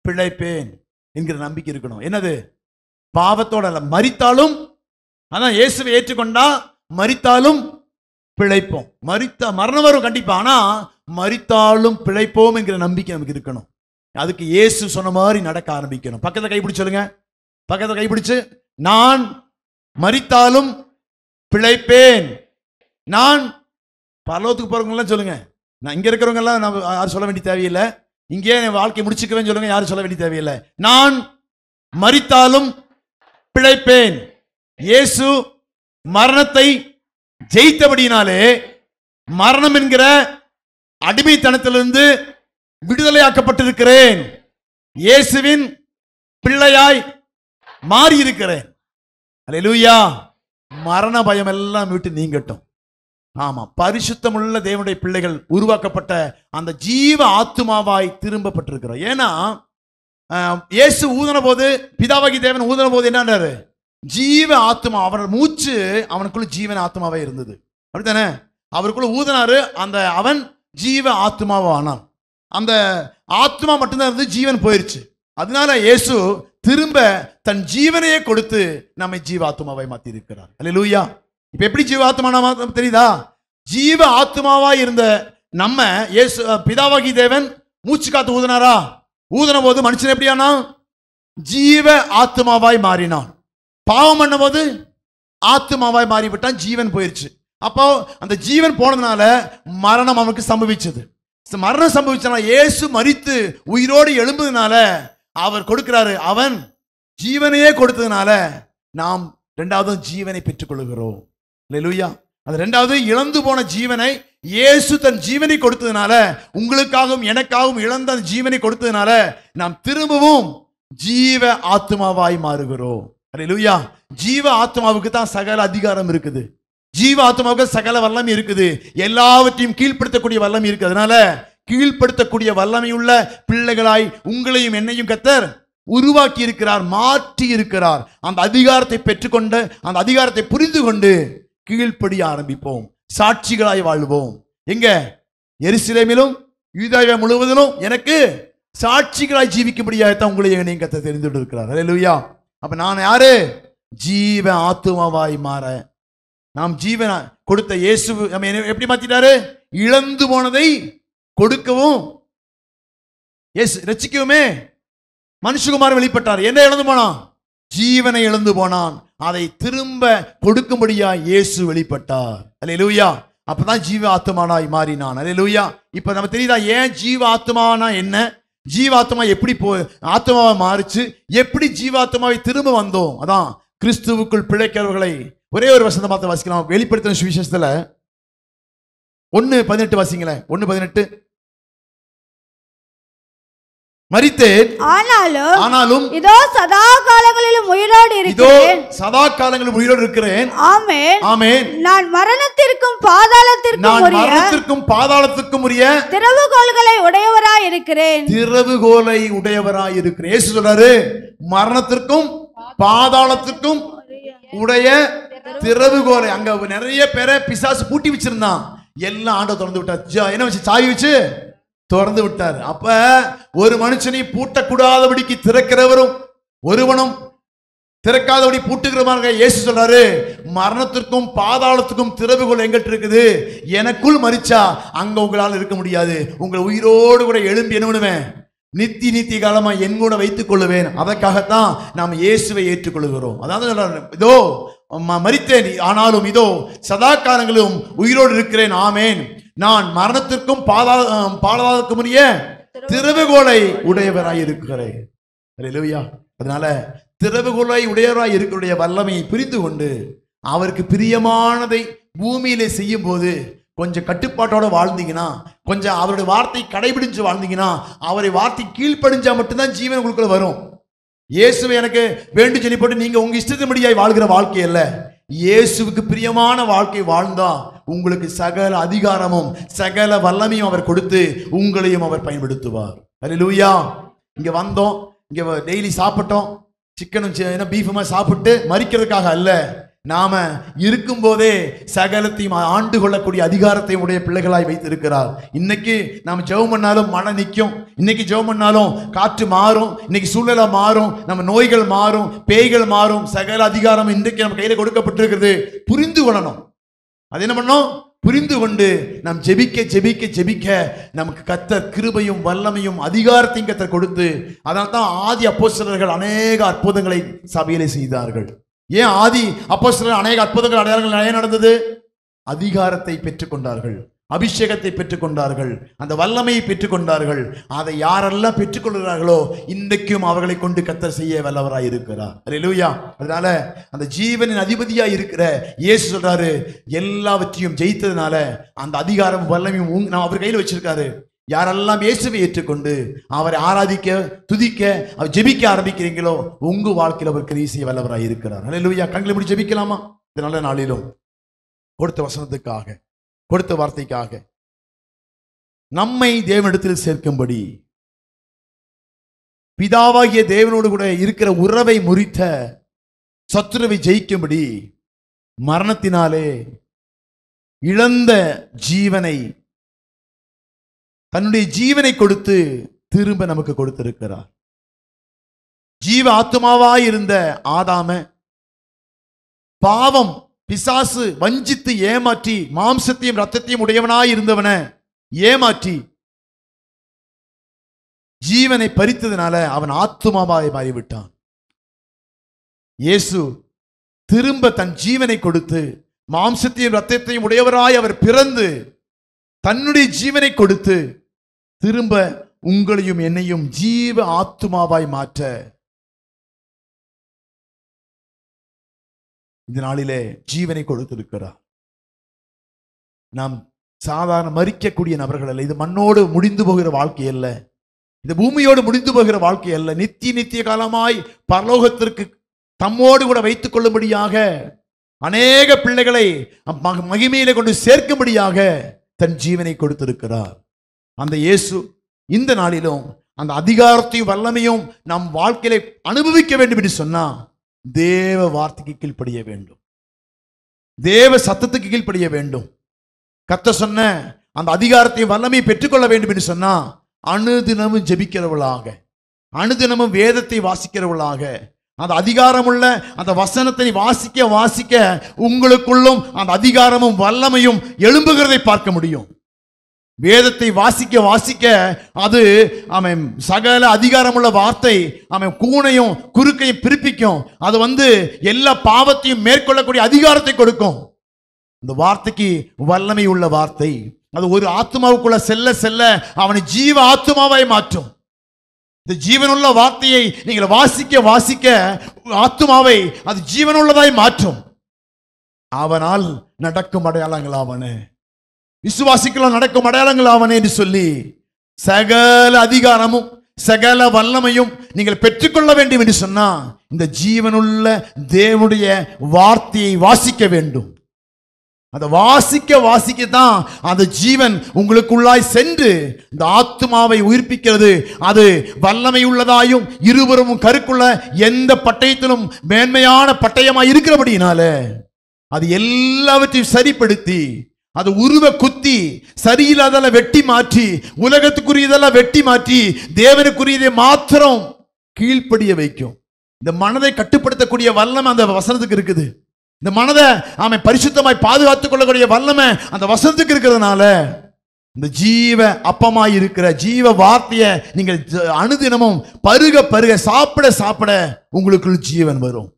பிழைப்பேன் என்கிற நம்பிக்கை இருக்கணும். என்னது? பாவத்தோட அல்ல, மரித்தாலும். அதான் இயேசுவை ஏற்றுக்கொண்டா மரித்தாலும் பிழைப்போம். மரணம் வரும் கண்டிப்பா, ஆனா மரித்தாலும் பிழைப்போம் என்கிற நம்பிக்கை நமக்கு இருக்கணும். அதுக்கு இயேசு சொன்ன மாதிரி நடக்க ஆரம்பிக்கணும். பக்கத்தை கைப்பிடிச்சு சொல்லுங்க, பக்கத்தை கைப்பிடிச்சு, நான் மரித்தாலும் பிழைப்பேன். நான் பரலோகத்துக்கு போறவங்க எல்லாம் சொல்லுங்க. நான் இங்க இருக்கிறவங்க எல்லாம் நான் யாரும் சொல்ல வேண்டிய தேவையில்லை. இங்கே என் வாழ்க்கை முடிச்சுக்குவேன்னு சொல்லுங்க, யாரும் சொல்ல வேண்டிய தேவையில்லை. நான் மரித்தாலும் பிழைப்பேன். இயேசு மரணத்தை ஜெயித்தபடினாலே மரணம் என்கிற அடிமைத்தனத்திலிருந்து விடுதலையாக்கப்பட்டிருக்கிறேன். இயேசுவின் பிள்ளையாய் மாறி இருக்கிறேன். அல்லேலூயா. மரண பயம் எல்லாம் விட்டு நீங்கட்டும். ஆமா, பரிசுத்தமுள்ள தேவனுடைய பிள்ளைகள் உருவாக்கப்பட்ட அந்த ஜீவ ஆத்துமாவாய் திரும்பப்பட்டிருக்கிறோம். ஏன்னா இயேசு ஊதின போது, பிதாவாகி தேவன் ஊதின போது என்னன்றாரு? ஜீவ ஆத்மா, அவனோட மூச்சு அவனுக்குள்ள ஜீவன ஆத்மாவே இருந்தது. அப்படித்தானே? அவருக்குள்ள ஊதினாரு, அந்த அவன் ஜீவ ஆத்மாவா ஆனான். அந்த ஆத்மா மட்டும்தான் இருந்து ஜீவன் போயிருச்சு. அதனால இயேசு திரும்ப தன் ஜீவனையே கொடுத்து நம்மை ஜீவ ஆத்மாவை மாத்தி இருக்கிறார். அல்லேலூயா. இப்ப எப்படி ஜீவ ஆத்மா தெரியுதா? ஜீவ ஆத்மாவா இருந்த நம்ம இயேசு பிதாவாகி தேவன் மூச்சு காத்து ஊதினாரா? ஊதின போது மனுஷன் எப்படியானா? ஜீவ ஆத்மாவாய் மாறினான். பாவம் பண்ண போது ஆத்மாவாய் மாறிவிட்டான், ஜீவன் போயிருச்சு. அப்போ அந்த ஜீவன் போனதுனால மரணம் அவனுக்கு சம்பவிச்சது. மரணம் சம்பவிச்சனால இயேசு மரித்து உயிரோடு எழும்புறதுனால அவர் கொடுக்கிறாரு. அவன் ஜீவனையே கொடுத்ததுனால நாம் இரண்டாவது ஜீவனை பெற்றுக் கொள்கிறோம். அல்லேலூயா. அது இரண்டாவது இழந்து போன ஜீவனை இயேசு தன் ஜீவனை கொடுத்ததுனால, உங்களுக்காகவும் எனக்காகவும் இழந்த அந்த ஜீவனை கொடுத்ததுனால நாம் திரும்பவும் ஜீவ ஆத்மாவாய் மாறுகிறோம். அல்லேலூயா. ஜீவ ஆத்மாவுக்கு தான் சகல அதிகாரம் இருக்குது. ஜீவ ஆத்மாவுக்கு சகல வல்லமை இருக்குது. எல்லாவற்றையும் கீழ்ப்படுத்தக்கூடிய வல்லமை இருக்குது. அதனால கீழ்ப்படுத்தக்கூடிய வல்லமை உள்ள பிள்ளைகளாய் உங்களையும் என்னையும் கர்த்தர் உருவாக்கி இருக்கிறார், மாற்றி இருக்கிறார். அந்த அதிகாரத்தை பெற்றுக்கொண்டு, அந்த அதிகாரத்தை புரிந்து கொண்டு கீழ்ப்படிய ஆரம்பிப்போம். சாட்சிகளாய் வாழ்வோம். எங்க? எருசலேமிலும் யூதாயா முழுவதிலும் எனக்கு சாட்சிகளாய் ஜீவிக்கும்படியாகத்தான் உங்களை என்னையும் கர்த்தர் தெரிந்து இருக்கிறார். அல்லேலூயா. அப்ப நான் யாரு? ஜீவ ஆத்துமாவாய் மாற நாம் ஜீவன கொடுத்த இயேசு நம்ம எப்படி மாத்திட்டாரு? இழந்து போனதை கொடுக்கவும் ரட்சிக்கவுமே மனுஷகுமாரன் வெளிப்பட்டார். என்ன இழந்து போனான்? ஜீவனை இழந்து போனான். அதை திரும்ப கொடுக்கும்படியா இயேசு வெளிப்பட்டார். அல்லேலூயா. அப்பதான் ஜீவ ஆத்மானாய் மாறினான். அல்லேலூயா. இப்ப நம்ம தெரியுதா ஏன் ஜீவ ஆத்மானா என்ன, ஜீவாத்மா எப்படி ஆத்மாவை மாறிச்சு, எப்படி ஜீவாத்மாவை திரும்ப வந்தோம். அதான் கிறிஸ்துவுக்குள் பிழைக்கிறவர்களை ஒரே ஒரு வசனத்தை பார்த்து வாசிக்கலாம். வெளிப்படுத்தின சுவிசேஷத்துல 1:18 வாசிங்களேன். 1:18. மரித்தேன், ஆனாலும் இதோ சதா காலங்களிலும் உயிரோடு இருக்கிறேன். சதா காலங்களிலும் உயிரோடு இருக்கிறேன். ஆமென், ஆமென். நான் மரணத்திற்கும் பாதாளத்திற்கும் உரிய திறவுகோல்களை உடையவராய் இருக்கிறேன். திறவுகோலை உடையவராய் இருக்கிறேன். இயேசு சொல்றாரு, மரணத்திற்கும் பாதாளத்திற்கும் உடைய திறவுகோலை. அங்க நிறைய பேரை பிசாசு பூட்டி வச்சிருந்தான். எல்லாம் ஆண்டவர் திறந்து விட்டார். என்ன வச்சு? சாவி வச்சு திறந்து விட்டார். அப்ப ஒரு மனுஷனை பூட்டக்கூடாதபடிக்கு திறக்கிறவரும் ஒருவனும் திறக்காதபடி பூட்டுகிறவங்க இயேசு சொல்றாரு, மரணத்திற்கும் பாதாளத்துக்கும் திறவுகோல் எங்கிட்ட இருக்குது, எனக்குள் மரிச்சா அங்க உங்களால் இருக்க முடியாது, உங்களை உயிரோடு கூட எழும்பி என்ன பண்ணுவேன், நித்திய காலமா என் கூட வைத்துக் கொள்ளுவேன். அதற்காகத்தான் நாம் இயேசுவை ஏற்றுக்கொள்கிறோம். அதாவது இதோ மரித்தேன், ஆனாலும் இதோ சதா காலங்களும் உயிரோடு இருக்கிறேன். ஆமேன். நான் மரணத்திற்கும் பாதாளத்துக்கும் உரிய திறவுகோலை உடையவராய் இருக்கிறேன். அல்லேலூயா. அதனால திறவுகோலை உடையவராய் இருக்கிற வல்லமையை புரிந்து கொண்டு அவருக்கு பிரியமானதை பூமியிலே செய்யும் போது கொஞ்சம் கட்டுப்பாட்டோட வாழ்ந்தீங்கன்னா, கொஞ்சம் அவருடைய வார்த்தை கடைபிடிச்சு வாழ்ந்தீங்கன்னா, அவரை வார்த்தை கீழ்ப்படிஞ்சா மட்டும்தான் ஜீவன் உங்களுக்குள்ள வரும். இயேசுவை எனக்கு வேண்டும் சொல்லி போட்டு நீங்க உங்க இஷ்டத்தின்படியாய் வாழ்கிற வாழ்க்கை அல்ல, இயேசுவுக்கு பிரியமான வாழ்க்கை வாழ்ந்தா உங்களுக்கு சகல அதிகாரமும் சகல வல்லமையும் அவர் கொடுத்து உங்களையும் அவர் பயன்படுத்துவார். அல்லேலூயா. இங்க வந்தோம், இங்க டெய்லி சாப்பிட்டோம், சிக்கனும் பீஃபுமா சாப்பிட்டு மரிக்கிறதுக்காக அல்ல, நாம இருக்கும் போதே சகலத்தையும் ஆண்டு கொள்ளக்கூடிய அதிகாரத்தையும் உடைய பிள்ளைகளாய் வைத்திருக்கிறார். இன்னைக்கு நாம் ஜெபம் பண்ணாலும் மழை நிற்கும், இன்னைக்கு ஜெபம் பண்ணாலும் காற்று மாறும், இன்னைக்கு சூழ்நிலை மாறும், நம்ம நோய்கள் மாறும், பேய்கள் மாறும், சகல அதிகாரம் இன்றைக்கு நம்ம கையில கொடுக்கப்பட்டிருக்கிறது. புரிந்து கொள்ளணும். அது என்ன பண்ணணும்? புரிந்து கொண்டு நாம் ஜெபிக்க ஜெபிக்க ஜெபிக்க நமக்கு கர்த்தர் கிருபையும் வல்லமையும் அதிகாரத்தையும் கர்த்தர் கொடுத்து, அதனால தான் ஆதி அப்போஸ்தலர்கள் அநேக அற்புதங்களை சபையிலே செய்தார்கள். ஏன் ஆதி அப்போஸ்தலர்கள் அநேக அற்புதங்கள் அடையாளங்கள் நிறைய நடந்தது? அதிகாரத்தை பெற்றுக்கொண்டார்கள், அபிஷேகத்தை பெற்றுக்கொண்டார்கள், அந்த வல்லமையை பெற்றுக்கொண்டார்கள். அதை யாரெல்லாம் பெற்றுக்கொள்கிறார்களோ இன்றைக்கும் அவர்களை கொண்டு கர்த்தர் செய்ய வல்லவராய் இருக்கிறார். அல்லேலூயா. அதனால அந்த ஜீவனின் அதிபதியாய் இருக்கிற இயேசு சொல்றாரு, எல்லாவற்றையும் ஜெயித்ததுனால அந்த அதிகாரம் வல்லமையும் நான் அவர் கையில் வச்சிருக்காரு. யாரெல்லாம் இயேசுவை ஏற்றுக்கொண்டு அவரை ஆராதிக்க துதிக்க அவர் ஜெபிக்க ஆரம்பிக்கிறீங்களோ உங்க வாழ்க்கையில் அவர் கிரியை செய்ய வல்லவராய் இருக்கிறார். அல்லேலூயா. கண்களை மூடி ஜெபிக்கலாமா? இந்த நல்ல நாளிலும் கொடுத்த வசனத்துக்காக, கொடுத்த வார்த்தைக்காக, நம்மை தேவனிடத்தில் சேர்க்கும்படி, பிதாவாகிய தேவனோடு கூட இருக்கிற உறவை முறித்த சத்துருவை ஜெயிக்கும்படி, மரணத்தினாலே இழந்த ஜீவனை தன்னுடைய ஜீவனை கொடுத்து திரும்ப நமக்கு கொடுத்திருக்கிறார். ஜீவ ஆத்மாவாய் இருந்த ஆதாம பாவம் பிசாசு வஞ்சித்து ஏமாற்றி மாம்சத்தையும் ரத்தத்தையும் உடையவனாய் இருந்தவன ஏமாற்றி ஜீவனை பறித்ததுனால அவன் ஆத்துமாவாய் மாறிவிட்டான். இயேசு திரும்ப தன் ஜீவனை கொடுத்து மாம்சத்தையும் ரத்தத்தையும் உடையவராய் அவர் பிறந்து தன்னுடைய ஜீவனை கொடுத்து திரும்ப உங்களையும் என்னையும் ஜீவ ஆத்துமாவாய் மாற்ற இந்த நாளிலே ஜீவனை கொடுத்திருக்கிறார். நாம் சாதாரண மரிக்கக்கூடிய நபர்கள் அல்ல. இது மண்ணோடு முடிந்து போகிற வாழ்க்கை அல்ல, இது பூமியோடு முடிந்து போகிற வாழ்க்கை அல்ல. நித்திய காலமாய் பரலோகத்திற்கு தம்மோடு கூட வைத்துக் கொள்ளும்படியாக அநேக பிள்ளைகளை மகிமையிலே கொண்டு சேர்க்கும்படியாக தன் ஜீவனை கொடுத்திருக்கிறார். அந்த இயேசு இந்த நாளிலும் அந்த அதிகாரத்தையும் வல்லமையும் நம் வாழ்க்கையில அனுபவிக்க வேண்டும் என்று சொன்னா தேவ வார்த்தைக்கு கீழ்ப்படிய வேண்டும், தேவ சத்தத்துக்கு கீழ்ப்படிய வேண்டும். கர்த்தர் சொன்ன அந்த அதிகாரத்தையும் வல்லமையை பெற்றுக்கொள்ள வேண்டும் என்று சொன்னா அனுதினமும் ஜெபிக்கிறவளாக, அனுதினமும் வேதத்தை வாசிக்கிறவளாக, அந்த அதிகாரமுள்ள அந்த வசனத்தை வாசிக்க வாசிக்க உங்களுக்குள்ளும் அந்த அதிகாரமும் வல்லமையும் எழும்புகிறதை பார்க்க முடியும். வேதத்தை வாசிக்க வாசிக்க அது அவன் சகல அதிகாரமுள்ள வார்த்தை அவன் கூனையும் குறுக்கையும் பிரிப்பிக்கும். அது எல்லா பாவத்தையும் மேற்கொள்ளக்கூடிய அதிகாரத்தை கொடுக்கும். இந்த வார்த்தைக்கு வல்லமை உள்ள வார்த்தை அது ஒரு ஆத்மாவுக்குள்ள செல்ல செல்ல அவனை ஜீவ ஆத்மாவாய் மாற்றும். இந்த ஜீவனுள்ள வார்த்தையை நீங்கள் வாசிக்க வாசிக்க ஆத்மாவை அது ஜீவனுள்ளதாய் மாற்றும். அவனால் நடக்கும் அடையாளங்கள் அவனே, விசுவாசிக்கலாம் நடக்கும் அடையாளங்கள் அவனே என்று சொல்லி சகல அதிகாரமும் சகல வல்லமையும் நீங்கள் பெற்றுக்கொள்ள வேண்டும் என்று சொன்னா இந்த ஜீவனுள்ள தேவனுடைய வார்த்தையை வாசிக்க வேண்டும். அதை வாசிக்க வாசிக்கத்தான் அந்த ஜீவன் உங்களுக்குள்ளாய் சென்று இந்த ஆத்மாவை உயிர்ப்பிக்கிறது. அது வல்லமை உள்ளதாயும் இருவரும் கருக்குள்ள எந்த பட்டயத்திலும் மேன்மையான பட்டயமாய் இருக்கிறபடினால அது எல்லாவற்றையும் சரிப்படுத்தி அது உருவ குத்தி சரியில்லாதெல்லாம் வெட்டி மாற்றி, உலகத்துக்குரியதெல்லாம் வெட்டி மாற்றி தேவனுக்குரியதை மாத்திரம் கீழ்ப்படிய வைக்கும். இந்த மனதை கட்டுப்படுத்தக்கூடிய வல்லமை அந்த வசனத்துக்கு இருக்குது. இந்த மனதை அவன் பரிசுத்தமாய் பாதுகாத்துக் கொள்ளக்கூடிய வல்லமை அந்த வசனத்துக்கு இருக்கிறதுனால இந்த ஜீவ அப்பமாய் இருக்கிற ஜீவ வார்த்தையை நீங்கள் அனுதினமும் பருக பருக சாப்பிட சாப்பிட உங்களுக்குள் ஜீவன் வரும்.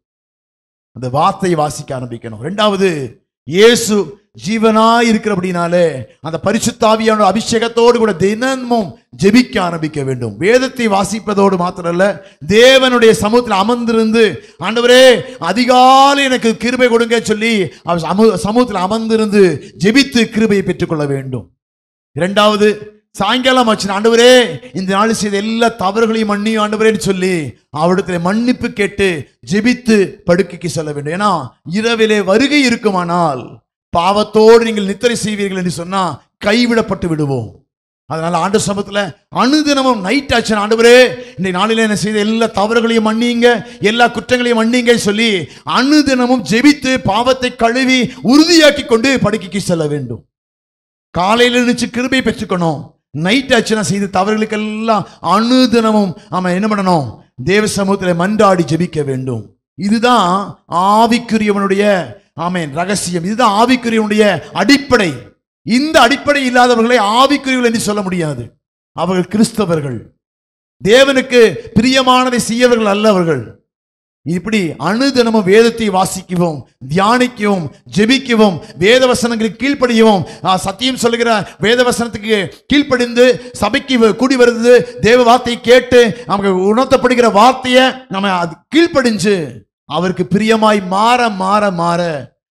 அந்த வார்த்தையை வாசிக்க ஆரம்பிக்கணும். இரண்டாவது, இயேசு ஜீவனாய் இருக்கிறபடினாலே அந்த பரிசுத்த ஆவியான அபிஷேகத்தோடு கூட தினமும் ஜெபிக்க ஆரம்பிக்க வேண்டும். வேதத்தை வாசிப்பதோடு மாத்திரமல்ல, தேவனுடைய சமூகத்தில் அமர்ந்திருந்து, ஆண்டவரே அதிகாலை எனக்கு கிருபை கொடுங்க சொல்லி சமூகத்தில் அமர்ந்திருந்து ஜெபித்து கிருபையை பெற்றுக்கொள்ள வேண்டும். இரண்டாவது, சாயங்காலம் ஆச்சு, ஆண்டவரே இந்த நாள் செய்த எல்லா தவறுகளையும் மன்னியும் ஆண்டவரேன்னு சொல்லி அவரிடத்துல மன்னிப்பு கேட்டு ஜெபித்து படுக்கைக்கு செல்ல வேண்டும். ஏன்னா இரவிலே வருகை இருக்குமானால் பாவத்தோடு நீங்கள் நித்திரை செய்வீர்கள் என்று சொன்னா கைவிடப்பட்டு விடுவோம். அதனால ஆண்டவர் சமூகத்துல அனுதினமும் நைட் ஆச்சு, ஆண்டவரே இந்த நாளில என்ன செய்த எல்லா தவறுகளையும் மன்னிங்க, எல்லா குற்றங்களையும் மன்னிங்க சொல்லி அனுதினமும் ஜெபித்து பாவத்தை கழுவி உறுதியாக்கி கொண்டு படுக்கைக்கு செல்ல வேண்டும். காலையில் நினைச்சு கிருபை பெற்றுக்கணும். நைட் ஆச்சுன்னா செய்த தவறுகளுக்கெல்லாம் அனுதினமும் அவன் என்ன பண்ணணும்? தேவ சமூகத்தில் மன்றாடி ஜெபிக்க வேண்டும். இதுதான் ஆவிக்குரியவனுடைய ஆமென் ரகசியம். இதுதான் ஆவிக்குரியவனுடைய அடிப்படை. இந்த அடிப்படை இல்லாதவர்களை ஆவிக்குரியவர்கள் என்று சொல்ல முடியாது. அவர்கள் கிறிஸ்தவர்கள், தேவனுக்கு பிரியமானதை செய்யவர்கள் அல்லவர்கள். இப்படி அனுதினமும் வேதத்தை வாசிக்கவும், தியானிக்கவும், ஜெபிக்கவும், வேத வசனங்களுக்கு கீழ்ப்படியவும், சத்தியம் சொல்லுகிற வேத வசனத்துக்கு கீழ்ப்படிந்து சபைக்கு கூடி வருது, தேவ வார்த்தையை கேட்டு நமக்கு உணர்த்தப்படுகிற வார்த்தையை நம்ம கீழ்ப்படிஞ்சு அவருக்கு பிரியமாய் மாற மாற மாற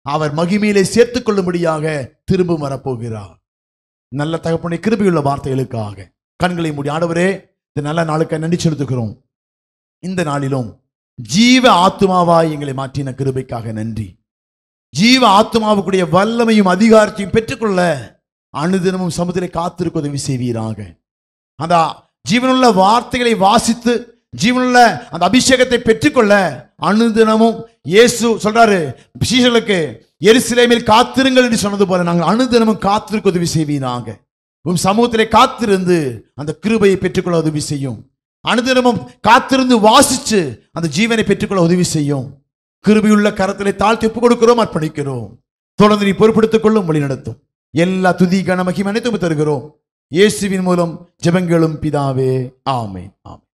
அவர் மகிமையிலே சேர்த்துக் கொள்ளும்படியாக திரும்ப வரப்போகிறார். நல்ல தகப்பனை கிருபையுள்ள வார்த்தைகளுக்காக கண்களை மூடி, ஆண்டவரே இந்த நல்ல நாளுக்கு நன்றி செலுத்துகிறோம். இந்த நாளிலும் ஜீவ ஆத்மாவாய் எங்களை மாற்றின கிருபைக்காக நன்றி. ஜீவ ஆத்மாவுக்குடைய வல்லமையும் அதிகாரத்தையும் பெற்றுக்கொள்ள அனுதினமும் சமுதிரை காத்திருக்க உதவி செய்வீராக. அந்த ஜீவனுள்ள வார்த்தைகளை வாசித்து ஜீவனுள்ள அந்த அபிஷேகத்தை பெற்றுக்கொள்ள அனுதினமும் இயேசு சொல்றாரு சீஷர்களுக்கு, எருசலேமில் காத்திருங்கள் என்று சொன்னது போல நாங்கள் அனுதினமும் காத்திருக்க உதவி செய்வீராக. உம் சமூகத்திலே காத்திருந்து அந்த கிருபையை பெற்றுக்கொள்ள உதவி செய்யும். அனுதினமும் காத்திருந்து வாசிச்சு அந்த ஜீவனை பெற்றுக்கொள்ள உதவி செய்யும். கிருபையுள்ள கரத்திலே தாழ்த்தி ஒப்புக் கொடுக்கிறோம், அர்ப்பணிக்கிறோம். தொடர்ந்து நீ பொறுப்படுத்திக் கொள்ளும், வழி நடத்தும். எல்லா துதி கன மகிமை அனைத்தும் தருகிறோம். இயேசுவின் மூலம் ஜெபங்களும் பிதாவே, ஆமென். ஆமென்.